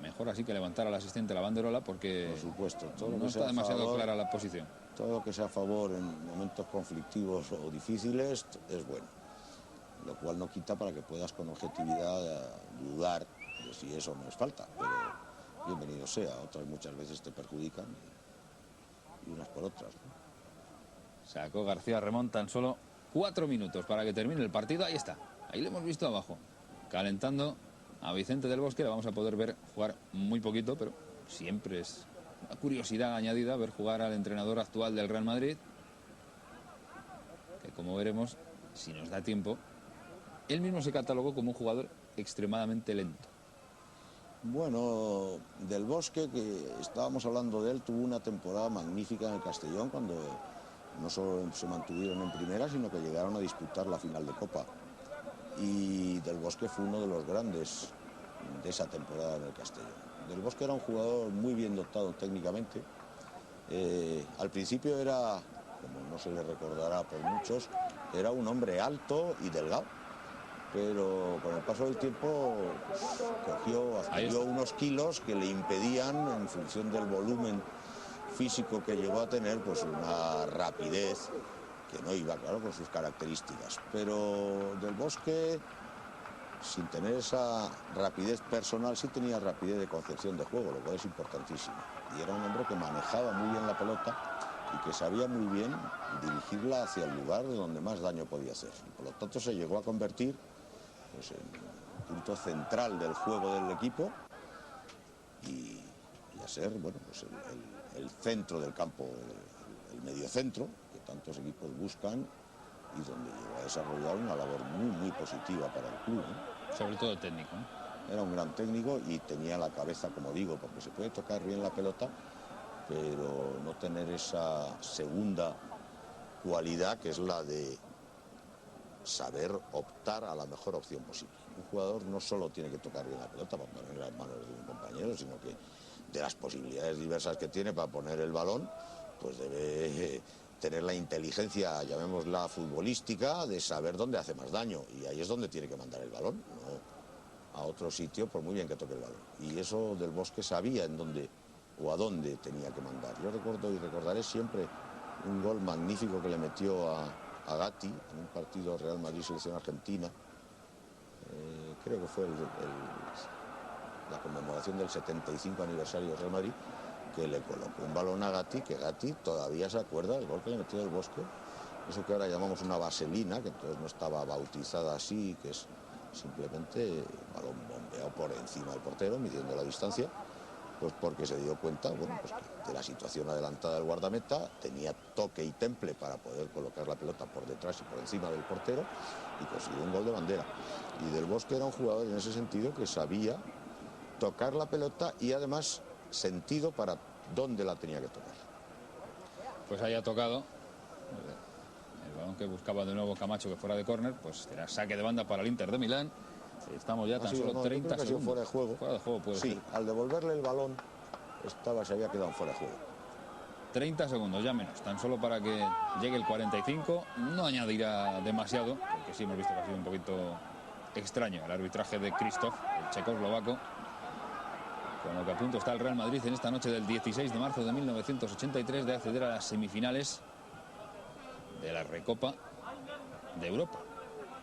Mejor así que levantar al asistente la banderola, porque por supuesto, todo no está demasiado clara la posición. Todo lo que sea a favor en momentos conflictivos o difíciles es bueno, lo cual no quita para que puedas con objetividad dudar de si eso no es falta, pero bienvenido sea. Otras muchas veces te perjudican y unas por otras, ¿no? Sacó García Remón tan solo 4 minutos para que termine el partido. Ahí está, ahí lo hemos visto abajo, calentando a Vicente del Bosque. Le vamos a poder ver jugar muy poquito, pero siempre es una curiosidad añadida ver jugar al entrenador actual del Real Madrid, que como veremos, si nos da tiempo, él mismo se catalogó como un jugador extremadamente lento. Bueno, Del Bosque, que estábamos hablando de él, tuvo una temporada magnífica en el Castellón, cuando no solo se mantuvieron en primera, sino que llegaron a disputar la final de Copa. Y Del Bosque fue uno de los grandes de esa temporada en el Castellón. Del Bosque era un jugador muy bien dotado técnicamente. Al principio era, como no se le recordará por muchos, era un hombre alto y delgado, pero con el paso del tiempo pues, adquirió unos kilos que le impedían, en función del volumen físico que llegó a tener, pues una rapidez que no iba, claro, con sus características. Pero Del Bosque sin tener esa rapidez personal, sí tenía rapidez de concepción de juego, lo cual es importantísimo. Y era un hombre que manejaba muy bien la pelota y que sabía muy bien dirigirla hacia el lugar donde más daño podía hacer. Y por lo tanto se llegó a convertir, pues, en un punto central del juego del equipo y a ser, bueno, pues el centro del campo, el mediocentro que tantos equipos buscan y donde llegó a desarrollar una labor muy positiva para el club, ¿no? Sobre todo técnico, ¿no? Era un gran técnico y tenía la cabeza, como digo, porque se puede tocar bien la pelota, pero no tener esa segunda cualidad que es la de saber optar a la mejor opción posible. Un jugador no solo tiene que tocar bien la pelota para poner en las manos de un compañero, sino que de las posibilidades diversas que tiene para poner el balón, pues debe tener la inteligencia, llamémosla futbolística, de saber dónde hace más daño. Y ahí es donde tiene que mandar el balón, no a otro sitio, por muy bien que toque el balón. Y eso Del Bosque sabía en dónde o a dónde tenía que mandar. Yo recuerdo y recordaré siempre un gol magnífico que le metió a Gatti en un partido Real Madrid-Selección Argentina. Creo que fue la conmemoración del 75 aniversario del Real Madrid, que le colocó un balón a Gatti, que Gatti todavía se acuerda del gol que le metió Del Bosque, eso que ahora llamamos una vaselina, que entonces no estaba bautizada así, que es simplemente balón bombeado por encima del portero, midiendo la distancia, pues porque se dio cuenta, bueno, pues de la situación adelantada del guardameta, tenía toque y temple para poder colocar la pelota por detrás y por encima del portero y consiguió un gol de bandera. Y Del Bosque era un jugador en ese sentido que sabía tocar la pelota y además sentido para dónde la tenía que tocar. Pues haya tocado el balón que buscaba de nuevo Camacho, que fuera de córner, pues será saque de banda para el Inter de Milán. Estamos ya tan solo 30 segundos. Fuera de juego. Fuera de juego puede sí, ser. Al devolverle el balón se había quedado fuera de juego. 30 segundos, ya menos, tan solo para que llegue el 45. No añadirá demasiado, porque sí hemos visto que ha sido un poquito extraño el arbitraje de Krzysztof, el checoslovaco. Con lo que a punto está el Real Madrid en esta noche del 16 de marzo de 1983 de acceder a las semifinales de la Recopa de Europa.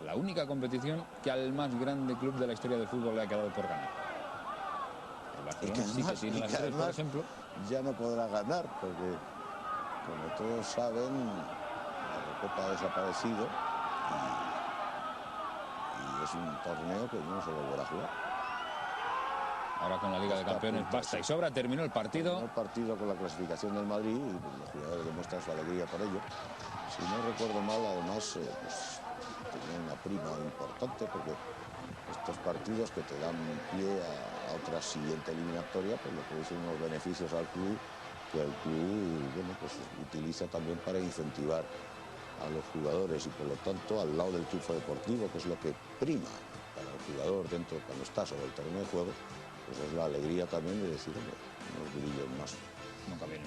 La única competición que al más grande club de la historia del fútbol le ha quedado por ganar. El Barcelona sí que tiene las tres, por ejemplo. Ya no podrá ganar porque, como todos saben, la Recopa ha desaparecido y es un torneo que no se volverá a jugar. Ahora con la Liga de Campeones basta y sobra. Terminó el partido. Terminó el partido con la clasificación del Madrid y los jugadores demuestran su alegría por ello. Si no recuerdo mal, además, pues tenía una prima importante porque estos partidos que te dan pie a otra siguiente eliminatoria, pues le producen unos beneficios al club que el club, bueno, pues utiliza también para incentivar a los jugadores y por lo tanto al lado del triunfo deportivo, que es lo que prima para el jugador dentro cuando está sobre el terreno de juego, pues es la alegría también de decir, unos brillos más. Nunca viene.